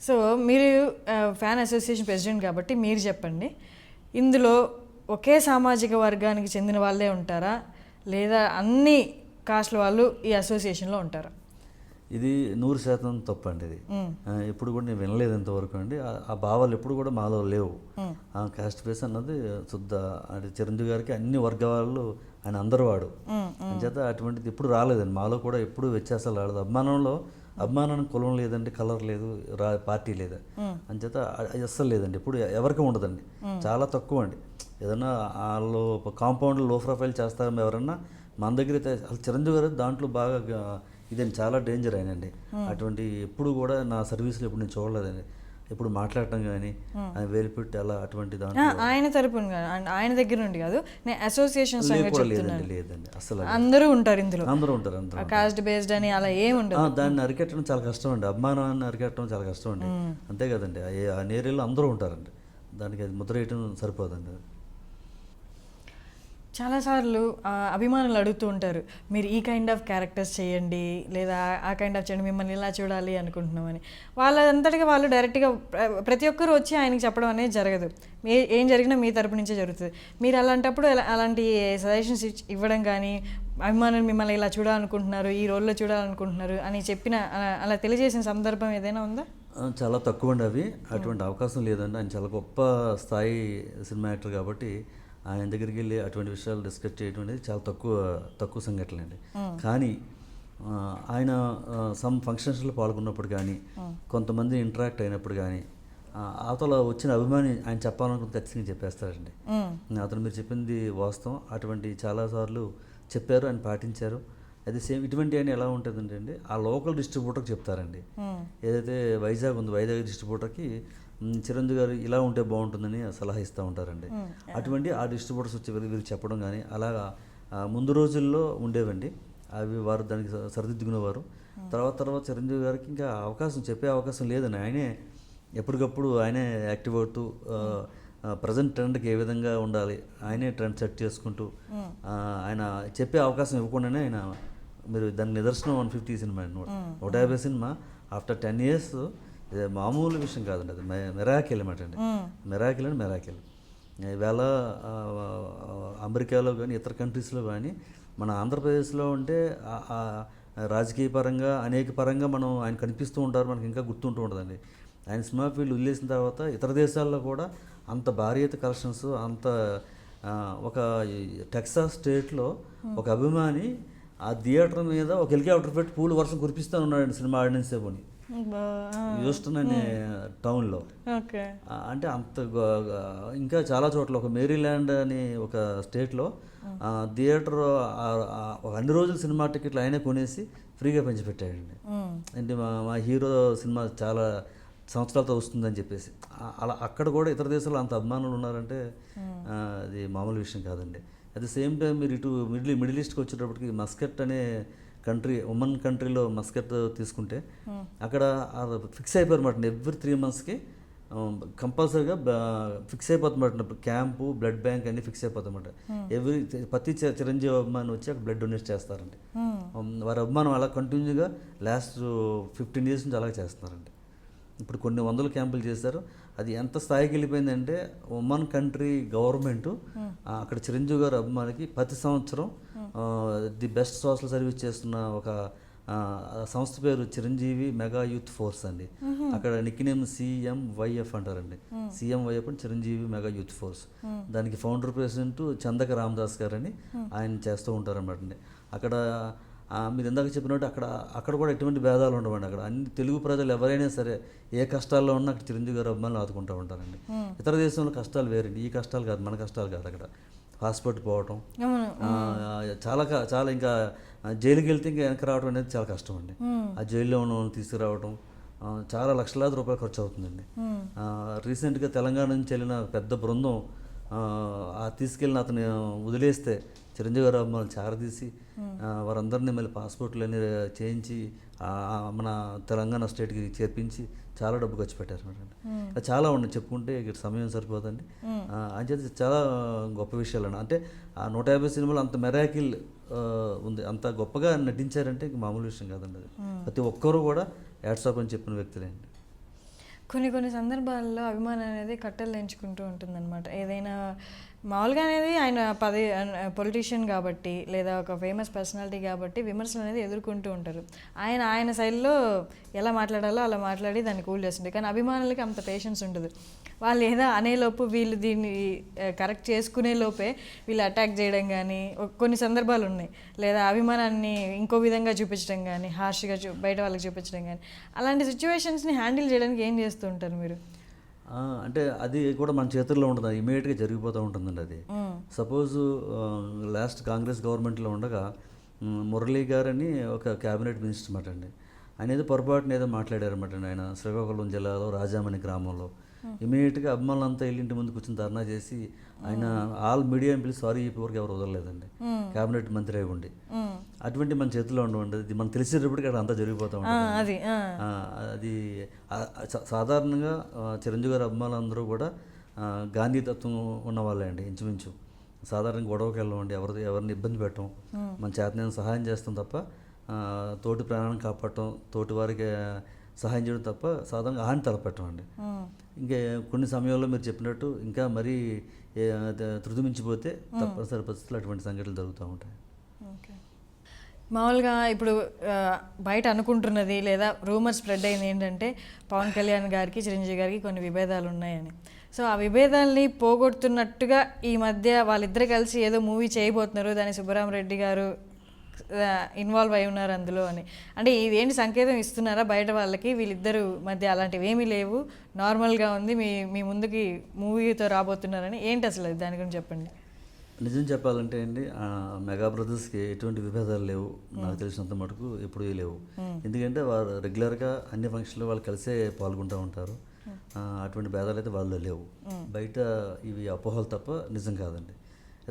సో మీరు ఫ్యాన్ అసోసియేషన్ ప్రెసిడెంట్ కాబట్టి మీరు చెప్పండి, ఇందులో ఒకే సామాజిక వర్గానికి చెందిన వాళ్ళే ఉంటారా లేదా అన్ని కాస్ట్ల వాళ్ళు ఈ అసోసియేషన్లో ఉంటారా? ఇది 100% తప్పండి. ఇది ఎప్పుడు కూడా నేను వినలేదు ఇంతవరకు అండి. ఆ భావాలు ఎప్పుడు కూడా మాలో లేవు. ఆ కాస్ట్ బేస్ అన్నది శుద్ధ అంటే చిరంజీవి గారికి అన్ని వర్గాలు ఆయన అందరు వాడు అంచేత అటువంటిది ఎప్పుడు రాలేదండి. మాలో కూడా ఎప్పుడు వ్యత్యాసాలు రాలేదు. అభిమానానికి కులం లేదండి, కలర్ లేదు, పార్టీ లేదా అంచేత అస్సలు లేదండి. ఎప్పుడు ఎవరికి ఉండదండి, చాలా తక్కువ అండి. ఏదన్నా వాళ్ళు కాంపౌండ్లో లో ప్రొఫైల్ చేస్తారో ఎవరన్నా మన దగ్గర అయితే అసలు చిరంజీవి గారు దాంట్లో బాగా ఇదండి చాలా డేంజర్ అయినండి. అటువంటి ఎప్పుడు కూడా నా సర్వీస్లో ఎప్పుడు నేను చూడలేదండి. ఎప్పుడు మాట్లాడటం కానీ ఆయన వేలిపెట్టి అలా అటువంటి దాంట్లో ఆయన తరపున ఆయన దగ్గర నుండి కాదు, నేను అసోసియేషన్ లేదండి అసలు. అందరూ ఉంటారు ఇందులో, అందరూ ఉంటారు. కాస్ట్ బేస్డ్ అని అలా ఏమి ఉండదు. దాన్ని అరికట్టడం చాలా కష్టం అండి. అభిమానాన్ని అరికట్టడం చాలా కష్టం అండి. అంతే కదండి, ఆ ఏరియాలో అందరూ ఉంటారండి. దానికి అది ముద్ర వేయటం సరిపోదండి. చాలాసార్లు అభిమానులు అడుగుతూ ఉంటారు, మీరు ఈ కైండ్ ఆఫ్ క్యారెక్టర్స్ చేయండి లేదా ఆ కైండ్ ఆఫ్ చేయండి, మిమ్మల్ని ఇలా చూడాలి అనుకుంటున్నామని. వాళ్ళంతటిగా వాళ్ళు డైరెక్ట్గా ప్రతి ఒక్కరు వచ్చి ఆయనకి చెప్పడం అనేది జరగదు. ఏం జరిగినా మీ తరపు నుంచే జరుగుతుంది. మీరు అలాంటప్పుడు అలాంటి సజెషన్స్ ఇవ్వడం కానీ, అభిమానులు మిమ్మల్ని ఇలా చూడాలనుకుంటున్నారు, ఈ రోల్లో చూడాలనుకుంటున్నారు అని చెప్పిన అలా తెలియజేసిన సందర్భం ఏదైనా ఉందా? చాలా తక్కువ అండి అవి. అటువంటి అవకాశం లేదండి. ఆయన చాలా గొప్ప స్థాయి సినిమా యాక్టర్ కాబట్టి ఆయన దగ్గరికి వెళ్ళి అటువంటి విషయాలు డిస్కస్ చేయడం అనేది చాలా తక్కువ సంఘటనలు అండి. కానీ ఆయన సమ్ ఫంక్షన్స్లో పాల్గొన్నప్పుడు కానీ, కొంతమంది ఇంటరాక్ట్ అయినప్పుడు కానీ అవతల వచ్చిన అభిమాని ఆయన చెప్పాలనుకుంటే ఖచ్చితంగా చెప్పేస్తారండి. అతను మీరు చెప్పింది వాస్తవం. అటువంటి చాలాసార్లు చెప్పారు, ఆయన పాటించారు. అది సేమ్ ఇటువంటి అని ఎలా ఉంటుందంటే అండి, ఆ లోకల్ డిస్ట్రిబ్యూటర్కి చెప్తారండి. ఏదైతే వైజాగ్ ఉందో వైజాగ్ డిస్ట్రిబ్యూటర్కి చిరంజీవి గారు ఇలా ఉంటే బాగుంటుందని సలహా ఇస్తూ ఉంటారండి. అటువంటి ఆ డిస్ట్రిబ్యూటర్స్ వచ్చి వీరికి చెప్పడం కానీ అలాగా ముందు రోజుల్లో ఉండేవండి. అవి వారు దానికి సరిదిద్దుకునేవారు. తర్వాత చిరంజీవి గారికి ఇంకా చెప్పే అవకాశం లేదని ఆయనే ఎప్పటికప్పుడు ఆయనే యాక్టివ్ అవుతూ ప్రజెంట్ ట్రెండ్కి ఏ విధంగా ఉండాలి ఆయనే ట్రెండ్ సెట్ చేసుకుంటూ ఆయన చెప్పే అవకాశం ఇవ్వకుండానే ఆయన మీరు దాని నిదర్శనం 150 సినిమా అండి, 150 సినిమా ఆఫ్టర్ 10 years. ఇది మామూలు విషయం కాదండి, అది మెరాకిల్ అన్నమాట అండి. మెరాకిల్. ఈవేళ అమెరికాలో కానీ ఇతర కంట్రీస్లో కానీ మన ఆంధ్రప్రదేశ్లో ఉంటే రాజకీయ పరంగా అనేక పరంగా మనం ఆయన కనిపిస్తూ ఉంటారు, మనకి ఇంకా గుర్తుంటూ ఉంటుందండి. ఆయన సినిమా ఫీల్డ్ వదిలేసిన తర్వాత ఇతర దేశాల్లో కూడా అంత భారీ ఎత్తున కలెక్షన్స్ అంత ఒక టెక్సాస్ స్టేట్లో ఒక అభిమాని ఆ థియేటర్ మీద ఒక హెలికాప్టర్ పెట్టి పూలు వర్షం కురిపిస్తూ ఉన్నాడండి సినిమా ఆడియన్స్ పోని. హ్యూస్టన్ అనే టౌన్లో. ఓకే. అంటే అంత ఇంకా చాలా చోట్ల ఒక మేరీల్యాండ్ అని ఒక స్టేట్లో థియేటర్ అన్ని రోజులు సినిమా టికెట్లు ఆయనే కొనేసి ఫ్రీగా పంచిపెట్టాడండి. అంటే మా హీరో సినిమా చాలా సంవత్సరాలతో వస్తుందని చెప్పేసి అలా అక్కడ కూడా ఇతర దేశాల్లో అంత అభిమానులు ఉన్నారంటే అది మామూలు విషయం కాదండి. అట్ ది సేమ్ టైం మీరు ఇటు మిడిల్ ఈస్ట్కి వచ్చేటప్పటికి మస్కట్ అనే కంట్రీ, ఉమన్ కంట్రీలో మస్కట్ తీసుకుంటే అక్కడ ఫిక్స్ అయిపోయారన్నమాట. ఎవ్రీ 3 monthsకి కంపల్సరీగా ఫిక్స్ అయిపోతుందన్నమాట. క్యాంపు, బ్లడ్ బ్యాంక్ అన్నీ ఫిక్స్ అయిపోతాయన్నమాట. ప్రతి చిరంజీవి అభిమాని వచ్చి అక్కడ బ్లడ్ డొనేట్ చేస్తారండి. వారి అభిమానం అలా కంటిన్యూగా లాస్ట్ 15 years నుంచి అలాగే చేస్తున్నారండి. ఇప్పుడు కొన్ని వందల క్యాంపులు చేశారు. అది ఎంత స్థాయికి వెళ్ళిపోయిందంటే ఉమన్ కంట్రీ గవర్నమెంట్ అక్కడ చిరంజీవి గారి అభిమానికి ప్రతి సంవత్సరం ది బెస్ట్ సోషల్ సర్వీస్ చేస్తున్న ఒక సంస్థ పేరు చిరంజీవి మెగా యూత్ ఫోర్స్ అండి. అక్కడ నిక్నేమ్ CMYF అంటారండి. CMYF అంటే చిరంజీవి మెగా యూత్ ఫోర్స్. దానికి ఫౌండర్ ప్రెసిడెంట్ చందక రామదాస్ గారు అని ఆయన చేస్తూ ఉంటారన్నమాట అండి. అక్కడ మీరు ఇందాక చెప్పినట్టు అక్కడ కూడా ఎటువంటి భేదాలు ఉండవండి. అక్కడ అన్ని తెలుగు ప్రజలు ఎవరైనా సరే ఏ కష్టాల్లో ఉన్నా అక్కడ చిరంజీవి గారు అభిమానులు ఆదుకుంటూ ఉంటారండి. ఇతర దేశంలో కష్టాలు వేరండి, ఈ కష్టాలు కాదు, మన కష్టాలు కాదు. అక్కడ హాస్పిటల్ పోవటం చాలా ఇంకా జైలుకి వెళ్తే ఇంకా వెనక్కి రావడం అనేది చాలా కష్టం అండి. ఆ జైల్లో ఉన్న వాళ్ళని తీసుకురావడం చాలా లక్షలాది రూపాయలు ఖర్చు అవుతుందండి. రీసెంట్గా తెలంగాణ నుంచి వెళ్ళిన పెద్ద బృందం తీసుకెళ్ళిన అతను వదిలేస్తే చిరంజీవి గారు అభిమానులు చారదీసి వారందరినీ మళ్ళీ పాస్పోర్ట్లు అన్నీ చేయించి మన తెలంగాణ స్టేట్కి చేర్పించి చాలా డబ్బు ఖర్చు పెట్టారు మేడం. చాలా ఉన్నాయి, చెప్పుకుంటే ఇక్కడ సమయం సరిపోదండి. అంచేది చాలా గొప్ప విషయాలు అండి. అంటే ఆ 150 సినిమాలు అంత మెరాకిల్ ఉంది, అంత గొప్పగా నటించారంటే ఇంక మామూలు విషయం కాదండి. అది ప్రతి ఒక్కరూ కూడా యాడ్స్ ఆఫ్ అని చెప్పిన వ్యక్తులే అండి. కొన్ని సందర్భాల్లో అభిమానం అనేది కట్టలు తెంచుకుంటూ ఉంటుందన్నమాట. ఏదైనా మామూలుగా అనేది ఆయన పొలిటీషియన్ కాబట్టి లేదా ఒక ఫేమస్ పర్సనాలిటీ కాబట్టి విమర్శలు అనేది ఎదుర్కొంటూ ఉంటారు. ఆయన శైలిలో ఎలా మాట్లాడాలో అలా మాట్లాడి దాన్ని కూల్ చేస్తుంటారు. కానీ అభిమానులకి అంత పేషెన్స్ ఉండదు. వాళ్ళు ఏదో అనేలోపు వీళ్ళు దీన్ని కరెక్ట్ చేసుకునే లోపే వీళ్ళు అటాక్ చేయడం కానీ కొన్ని సందర్భాలు ఉన్నాయి. లేదా అభిమానాన్ని ఇంకో విధంగా చూపించడం కానీ, హార్ష్గా బయట వాళ్ళకి చూపించడం కానీ, అలాంటి సిచ్యువేషన్స్ని హ్యాండిల్ చేయడానికి ఏం చేస్తూ ఉంటారు మీరు? అంటే అది కూడా మన చేతుల్లో ఉంటుంది, ఇమీడియట్గా జరిగిపోతూ ఉంటుందండి. అది సపోజ్ లాస్ట్ కాంగ్రెస్ గవర్నమెంట్లో ఉండగా మురళీ గారని ఒక క్యాబినెట్ మినిస్టర్ అన్నమాట అండి. ఆయన ఏదో పొరపాటున ఏదో మాట్లాడారన్నమాట అండి. ఆయన శ్రీకాకుళం జిల్లాలో రాజామణి గ్రామంలో ఇమీడియట్గా అభిమానులంతా ఇల్లింటి ముందు కూర్చొని ధర్నా చేసి ఆయన ఆల్ మీడియా పిలిచి సారీ చెప్పి వరకు ఎవరు వదలలేదండి, క్యాబినెట్ మంత్రి అయి ఉండి. అటువంటి మన చేతిలో ఉండవండి. అది మనకు తెలిసేటప్పటికి అక్కడ అంతా జరిగిపోతూ ఉంటుంది. అది సాధారణంగా చిరంజీవి గారి అభిమానులందరూ కూడా గాంధీ తత్వం ఉన్న వాళ్ళే అండి ఇంచుమించు. సాధారణంగా గొడవకి వెళ్ళమండి, ఎవరిని ఇబ్బంది పెట్టడం, మన చేతనైనా సహాయం చేస్తాం తప్ప తోటి ప్రాణాలను కాపాడటం, తోటి వారికి సహాయం చేయడం తప్ప సాధారణంగా హాని తలపెట్టమండి. ఇంకా కొన్ని సమయాల్లో మీరు చెప్పినట్టు ఇంకా మరీ తృదిమించిపోతే తప్పనిసరి పరిస్థితులు అటువంటి సంఘటనలు జరుగుతూ ఉంటాయి. మామూలుగా ఇప్పుడు బయట అనుకుంటున్నది లేదా రూమర్ స్ప్రెడ్ అయింది ఏంటంటే పవన్ కళ్యాణ్ గారికి చిరంజీవి గారికి కొన్ని విభేదాలు ఉన్నాయని. సో ఆ విభేదాల్ని పోగొడుతున్నట్టుగా ఈ మధ్య వాళ్ళిద్దరు కలిసి ఏదో మూవీ చేయబోతున్నారు, దాన్ని సుబ్బరామరెడ్డి గారు ఇన్వాల్వ్ అయి ఉన్నారు అందులో అని. అంటే ఇదేంటి సంకేతం ఇస్తున్నారా బయట వాళ్ళకి వీళ్ళిద్దరు మధ్య అలాంటివి ఏమీ లేవు, నార్మల్గా ఉంది, మీ ముందుకి మూవీతో రాబోతున్నారని? ఏంటి అసలు దాని గురించి చెప్పండి. నిజం చెప్పాలంటే అండి, మెగా బ్రదర్స్కి ఎటువంటి విభేదాలు లేవు, నాకు తెలిసినంత మటుకు ఎప్పుడూ లేవు. ఎందుకంటే వారు రెగ్యులర్గా అన్ని ఫంక్షన్లు వాళ్ళు కలిసే పాల్గొంటూ ఉంటారు. అటువంటి భేదాలు అయితే వాళ్ళు లేవు. బయట ఇవి అపోహలు తప్ప నిజం కాదండి.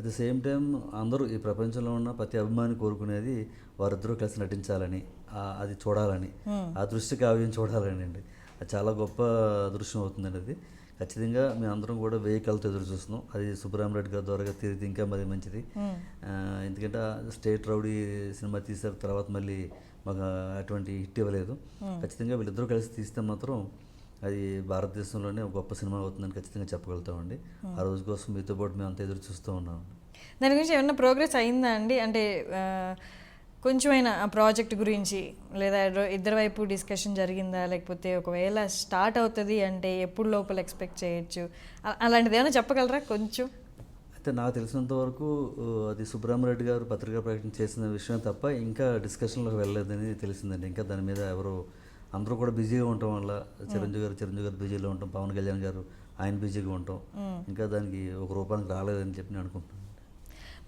అట్ ది సేమ్ టైం అందరూ ఈ ప్రపంచంలో ఉన్న ప్రతి అభిమాని కోరుకునేది వారిద్దరూ కలిసి నటించాలని, అది చూడాలని, ఆ దృశ్య కావ్యం చూడాలని అండి. అది చాలా గొప్ప దృశ్యం అవుతుందండి. అది ఖచ్చితంగా మేము అందరం కూడా 1000 కళ్ళతో ఎదురు చూస్తున్నాం. అది సుబ్బరామరెడ్డి గారి ద్వారా తిరిగి ఇంకా మరి మంచిది. ఎందుకంటే స్టేట్ రౌడీ సినిమా తీసిన తర్వాత మళ్ళీ మాకు అటువంటి హిట్ ఇవ్వలేదు. ఖచ్చితంగా వీళ్ళిద్దరూ కలిసి తీస్తే మాత్రం అది భారతదేశంలోనే ఒక గొప్ప సినిమా అవుతుందని ఖచ్చితంగా చెప్పగలుగుతామండి. ఆ రోజు కోసం మీతో పాటు మేము అంతా ఎదురు చూస్తూ ఉన్నాం. దాని గురించి ఏమన్నా ప్రోగ్రెస్ అయిందా అండి? అంటే కొంచెమైనా ఆ ప్రాజెక్ట్ గురించి లేదా ఇద్దరి వైపు డిస్కషన్ జరిగిందా? లేకపోతే ఒకవేళ స్టార్ట్ అవుతుంది అంటే ఎప్పుడు లోపల ఎక్స్పెక్ట్ చేయొచ్చు? అలాంటిది ఏమైనా చెప్పగలరా కొంచెం? అయితే నాకు తెలిసినంత వరకు అది సుబ్బరామరెడ్డి గారు పత్రికా ప్రకటన చేసిన విషయం తప్ప ఇంకా డిస్కషన్లోకి వెళ్ళలేదని తెలిసిందండి. ఇంకా దాని మీద ఎవరు అందరూ కూడా బిజీగా ఉండటం వల్ల చిరంజీవి గారు బిజీలో ఉంటాం, పవన్ కళ్యాణ్ గారు ఆయన బిజీగా ఉంటాం, ఇంకా దానికి ఒక రూపానికి రాలేదని చెప్పి నేను అనుకుంటున్నాను.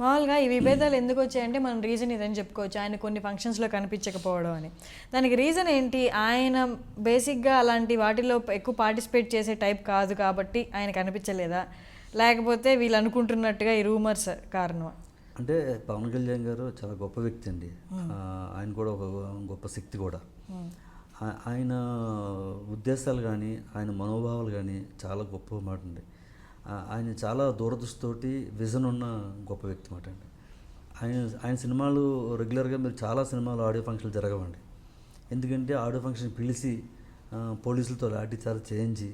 మామూలుగా ఈ విభేదాలు ఎందుకు వచ్చాయంటే మనం రీజన్ ఇదని చెప్పుకోవచ్చు, ఆయన కొన్ని ఫంక్షన్స్లో కనిపించకపోవడం అని. దానికి రీజన్ ఏంటి? ఆయన బేసిక్గా అలాంటి వాటిలో ఎక్కువ పార్టిసిపేట్ చేసే టైప్ కాదు కాబట్టి ఆయన కనిపించలేదా, లేకపోతే వీళ్ళు అనుకుంటున్నట్టుగా ఈ రూమర్స్ కారణం? అంటే పవన్ కళ్యాణ్ గారు చాలా గొప్ప వ్యక్తి అండి. ఆయన కూడా ఒక గొప్ప శక్తి కూడా. ఆయన ఉద్దేశాలు కానీ ఆయన మనోభావాలు కానీ చాలా గొప్ప మాట అండి. ఆయన చాలా దూరదృష్టితోటి విజన్ ఉన్న గొప్ప వ్యక్తి మాట అండి. ఆయన సినిమాలు రెగ్యులర్గా మీరు చాలా సినిమాలు ఆడియో ఫంక్షన్లు జరగవండి. ఎందుకంటే ఆడియో ఫంక్షన్ పిలిచి పోలీసులతో లాఠీచార్జ్ చేయించి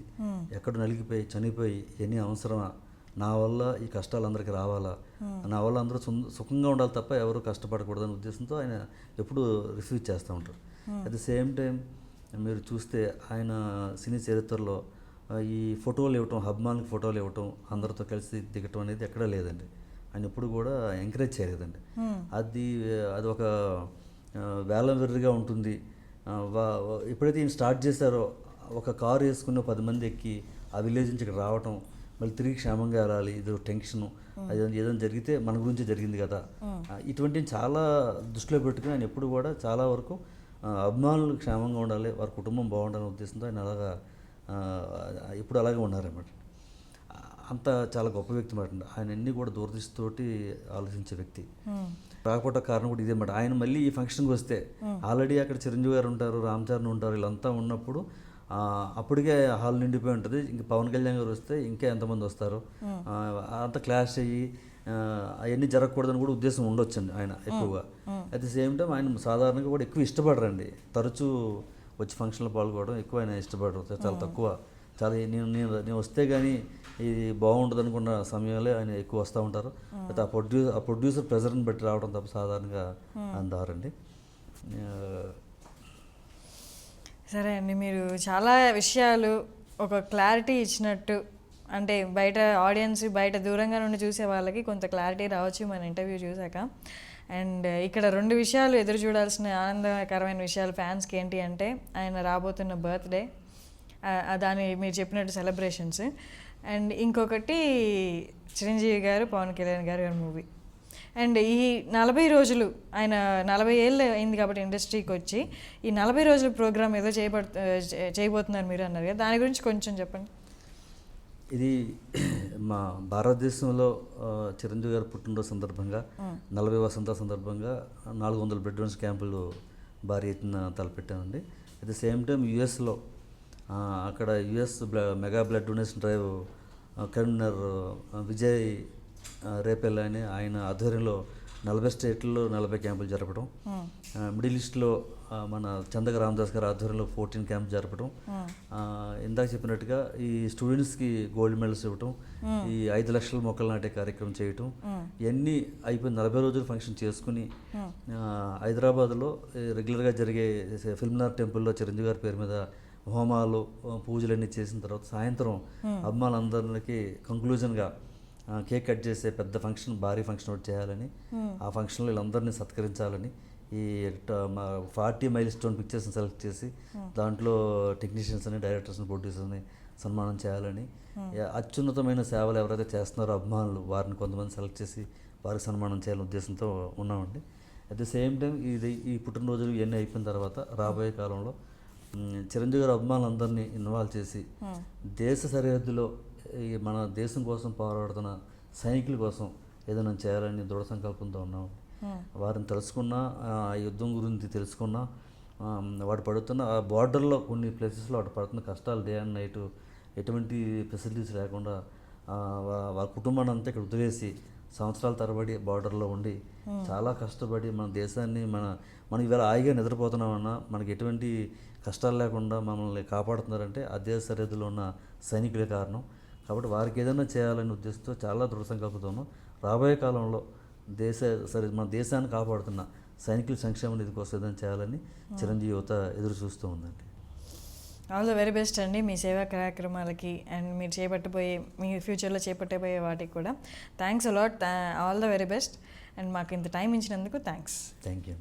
ఎక్కడ నలిగిపోయి చనిపోయి ఎన్ని అవసరమా, నా వల్ల ఈ కష్టాలు అందరికీ రావాలా, నా వల్ల అందరూ సుఖంగా ఉండాలి తప్ప ఎవరు కష్టపడకూడదనే ఉద్దేశంతో ఆయన ఎప్పుడు రిఫ్యూజ్ చేస్తూ ఉంటారు. అట్ ది సేమ్ టైం మీరు చూస్తే ఆయన సినీ చరిత్రలో ఈ ఫోటోలు ఇవ్వటం, అభిమానులకు ఫోటోలు ఇవ్వటం, అందరితో కలిసి దిగటం అనేది ఎక్కడా లేదండి. ఆయన ఎప్పుడు కూడా ఎంకరేజ్ చేయలేదండి. అది ఒక వేలం వెర్రిగా ఉంటుంది. ఎప్పుడైతే ఈయన స్టార్ట్ చేశారో ఒక కారు వేసుకుని 10 మంది ఎక్కి ఆ విలేజ్ నుంచి ఇక్కడ రావటం, మళ్ళీ తిరిగి క్షేమంగా వెళ్ళాలి, ఇది టెన్షను, అది ఏదైనా జరిగితే మన గురించి జరిగింది కదా, ఇటువంటి చాలా దృష్టిలో పెట్టుకుని ఆయన ఎప్పుడు కూడా చాలా వరకు అభిమానులు క్షేమంగా ఉండాలి, వారి కుటుంబం బాగుండాలనే ఉద్దేశంతో ఆయన అలాగా ఇప్పుడు అలాగే ఉన్నారన్నమాట. అంత చాలా గొప్ప వ్యక్తి మాట. ఆయన అన్నీ కూడా దూరదృష్టితోటి ఆలోచించే వ్యక్తి. రాకపోవడం కారణం కూడా ఇదే మాట. ఆయన మళ్ళీ ఈ ఫంక్షన్కి వస్తే ఆల్రెడీ అక్కడ చిరంజీవి గారు ఉంటారు, రామ్ చరణ్ ఉంటారు, వీళ్ళంతా ఉన్నప్పుడు అప్పటికే హాల్ నిండిపోయి ఉంటుంది. ఇంక పవన్ కళ్యాణ్ గారు వస్తే ఇంకా ఎంతమంది వస్తారు, అంత క్లాష్ అయ్యి అవన్నీ జరగకూడదని కూడా ఉద్దేశం ఉండొచ్చండి ఆయన ఎక్కువగా. అట్ ది సేమ్ టైం ఆయన సాధారణంగా కూడా ఎక్కువ ఇష్టపడరండి తరచూ వచ్చి ఫంక్షన్లో పాల్గొనడం ఎక్కువ ఆయన ఇష్టపడరు, చాలా తక్కువ. చాలా నేను వస్తే కానీ ఇది బాగుంటుంది అనుకున్న సమయంలో ఆయన ఎక్కువ వస్తూ ఉంటారు. అయితే ఆ ప్రొడ్యూసర్ ప్రెజర్ని బట్టి రావడం తప్ప సాధారణంగా అందారండి. సరే అండి, మీరు చాలా విషయాలు ఒక క్లారిటీ ఇచ్చినట్టు, అంటే బయట ఆడియన్స్ బయట దూరంగా నుండి చూసే వాళ్ళకి కొంత క్లారిటీ రావచ్చు మన ఇంటర్వ్యూ చూసాక. అండ్ ఇక్కడ 2 విషయాలు ఎదురు చూడాల్సిన ఆనందకరమైన విషయాలు ఫ్యాన్స్కి ఏంటి అంటే ఆయన రాబోతున్న బర్త్డే, దాని మీరు చెప్పినట్టు సెలబ్రేషన్స్, అండ్ ఇంకొకటి చిరంజీవి గారు పవన్ కళ్యాణ్ గారు మూవీ. అండ్ ఈ 40 రోజులు ఆయన 40 ఏళ్ళు అయింది కాబట్టి ఇండస్ట్రీకి వచ్చి ఈ 40 రోజుల ప్రోగ్రామ్ ఏదో చేయబోతున్నారు మీరు అన్నారు కదా, దాని గురించి కొంచెం చెప్పండి. ఇది మా భారతదేశంలో చిరంజీవి గారు పుట్టినరోజు సందర్భంగా 40 వసంతాల సందర్భంగా 400 బ్లడ్ డొనేషన్ క్యాంపులు భారీ ఎత్తున తలపెట్టామండి. అట్ ది సేమ్ టైం యుఎస్లో అక్కడ US mega blood donation drive convener Vijay Repalli అని ఆయన ఆధ్వర్యంలో 40 స్టేట్లలో 40 క్యాంపులు జరపడం, మిడిల్ ఈస్ట్లో మన చందక రామదాస్ గారి ఆధ్వర్యంలో 14 క్యాంప్స్ జరపడం, ఇందాక చెప్పినట్టుగా ఈ స్టూడెంట్స్కి గోల్డ్ మెడల్స్ ఇవ్వటం, ఈ 5 లక్షల మొక్కలు నాటే కార్యక్రమం చేయటం, ఇవన్నీ అయిపోయిన 40 రోజులు ఫంక్షన్ చేసుకుని హైదరాబాద్లో రెగ్యులర్గా జరిగే ఫిల్మ్నార్ టెంపుల్లో చిరంజీవి గారి పేరు మీద హోమాలు పూజలన్నీ చేసిన తర్వాత సాయంత్రం అభిమానులందరికీ కంక్లూజన్గా కేక్ కట్ చేసే పెద్ద ఫంక్షన్, భారీ ఫంక్షన్ ఒకటి చేయాలని, ఆ ఫంక్షన్లో వీళ్ళందరినీ సత్కరించాలని, ఈ 40 మైల్ స్టోన్ పిక్చర్స్ని సెలెక్ట్ చేసి దాంట్లో టెక్నీషియన్స్ని, డైరెక్టర్స్ని, ప్రొడ్యూసర్ని సన్మానం చేయాలని, అత్యున్నతమైన సేవలు ఎవరైతే చేస్తున్నారో అభిమానులు వారిని కొంతమంది సెలెక్ట్ చేసి వారికి సన్మానం చేయాలనే ఉద్దేశంతో ఉన్నామండి. అట్ ది సేమ్ టైం ఈ పుట్టినరోజులు ఇవన్నీ అయిపోయిన తర్వాత రాబోయే కాలంలో చిరంజీవి గారి అభిమానులందరినీ ఇన్వాల్వ్ చేసి దేశ సరిహద్దులో ఈ మన దేశం కోసం పోరాడుతున్న సైనికుల కోసం ఏదైనా చేయాలని దృఢ సంకల్పంతో ఉన్నాం. వారిని తెలుసుకున్నా, ఆ యుద్ధం గురించి తెలుసుకున్నా, వాడు పడుతున్న ఆ బార్డర్లో కొన్ని ప్లేసెస్లో వాడు పడుతున్న కష్టాలు డే అండ్ నైట్ ఎటువంటి ఫెసిలిటీస్ లేకుండా వాళ్ళ కుటుంబాన్ని అంతా ఇక్కడ వదిలేసి సంవత్సరాల తరబడి బార్డర్లో ఉండి చాలా కష్టపడి మన దేశాన్ని మనం ఇవాళ హాయిగా నిద్రపోతున్నామన్నా మనకి ఎటువంటి కష్టాలు లేకుండా మనల్ని కాపాడుతున్నారంటే ఆ దేశ సరిహద్దులో ఉన్న సైనికులే కారణం. కాబట్టి వారికి ఏదైనా చేయాలనే ఉద్దేశంతో చాలా దృఢ సంకల్పంతో రాబోయే కాలంలో మన దేశాన్ని కాపాడుతున్న సైనికుల సంక్షేమ నిధి కోసం ఏదైనా చేయాలని చిరంజీవి యువత ఎదురు చూస్తూ ఉందండి. ఆల్ ద వెరీ బెస్ట్ అండి మీ సేవా కార్యక్రమాలకి అండ్ మీరు మీ ఫ్యూచర్లో చేపట్టబోయే వాటికి కూడా. Thanks a lot, all the very best. And మాకు ఇంత టైం ఇచ్చినందుకు థ్యాంక్స్. Thank you.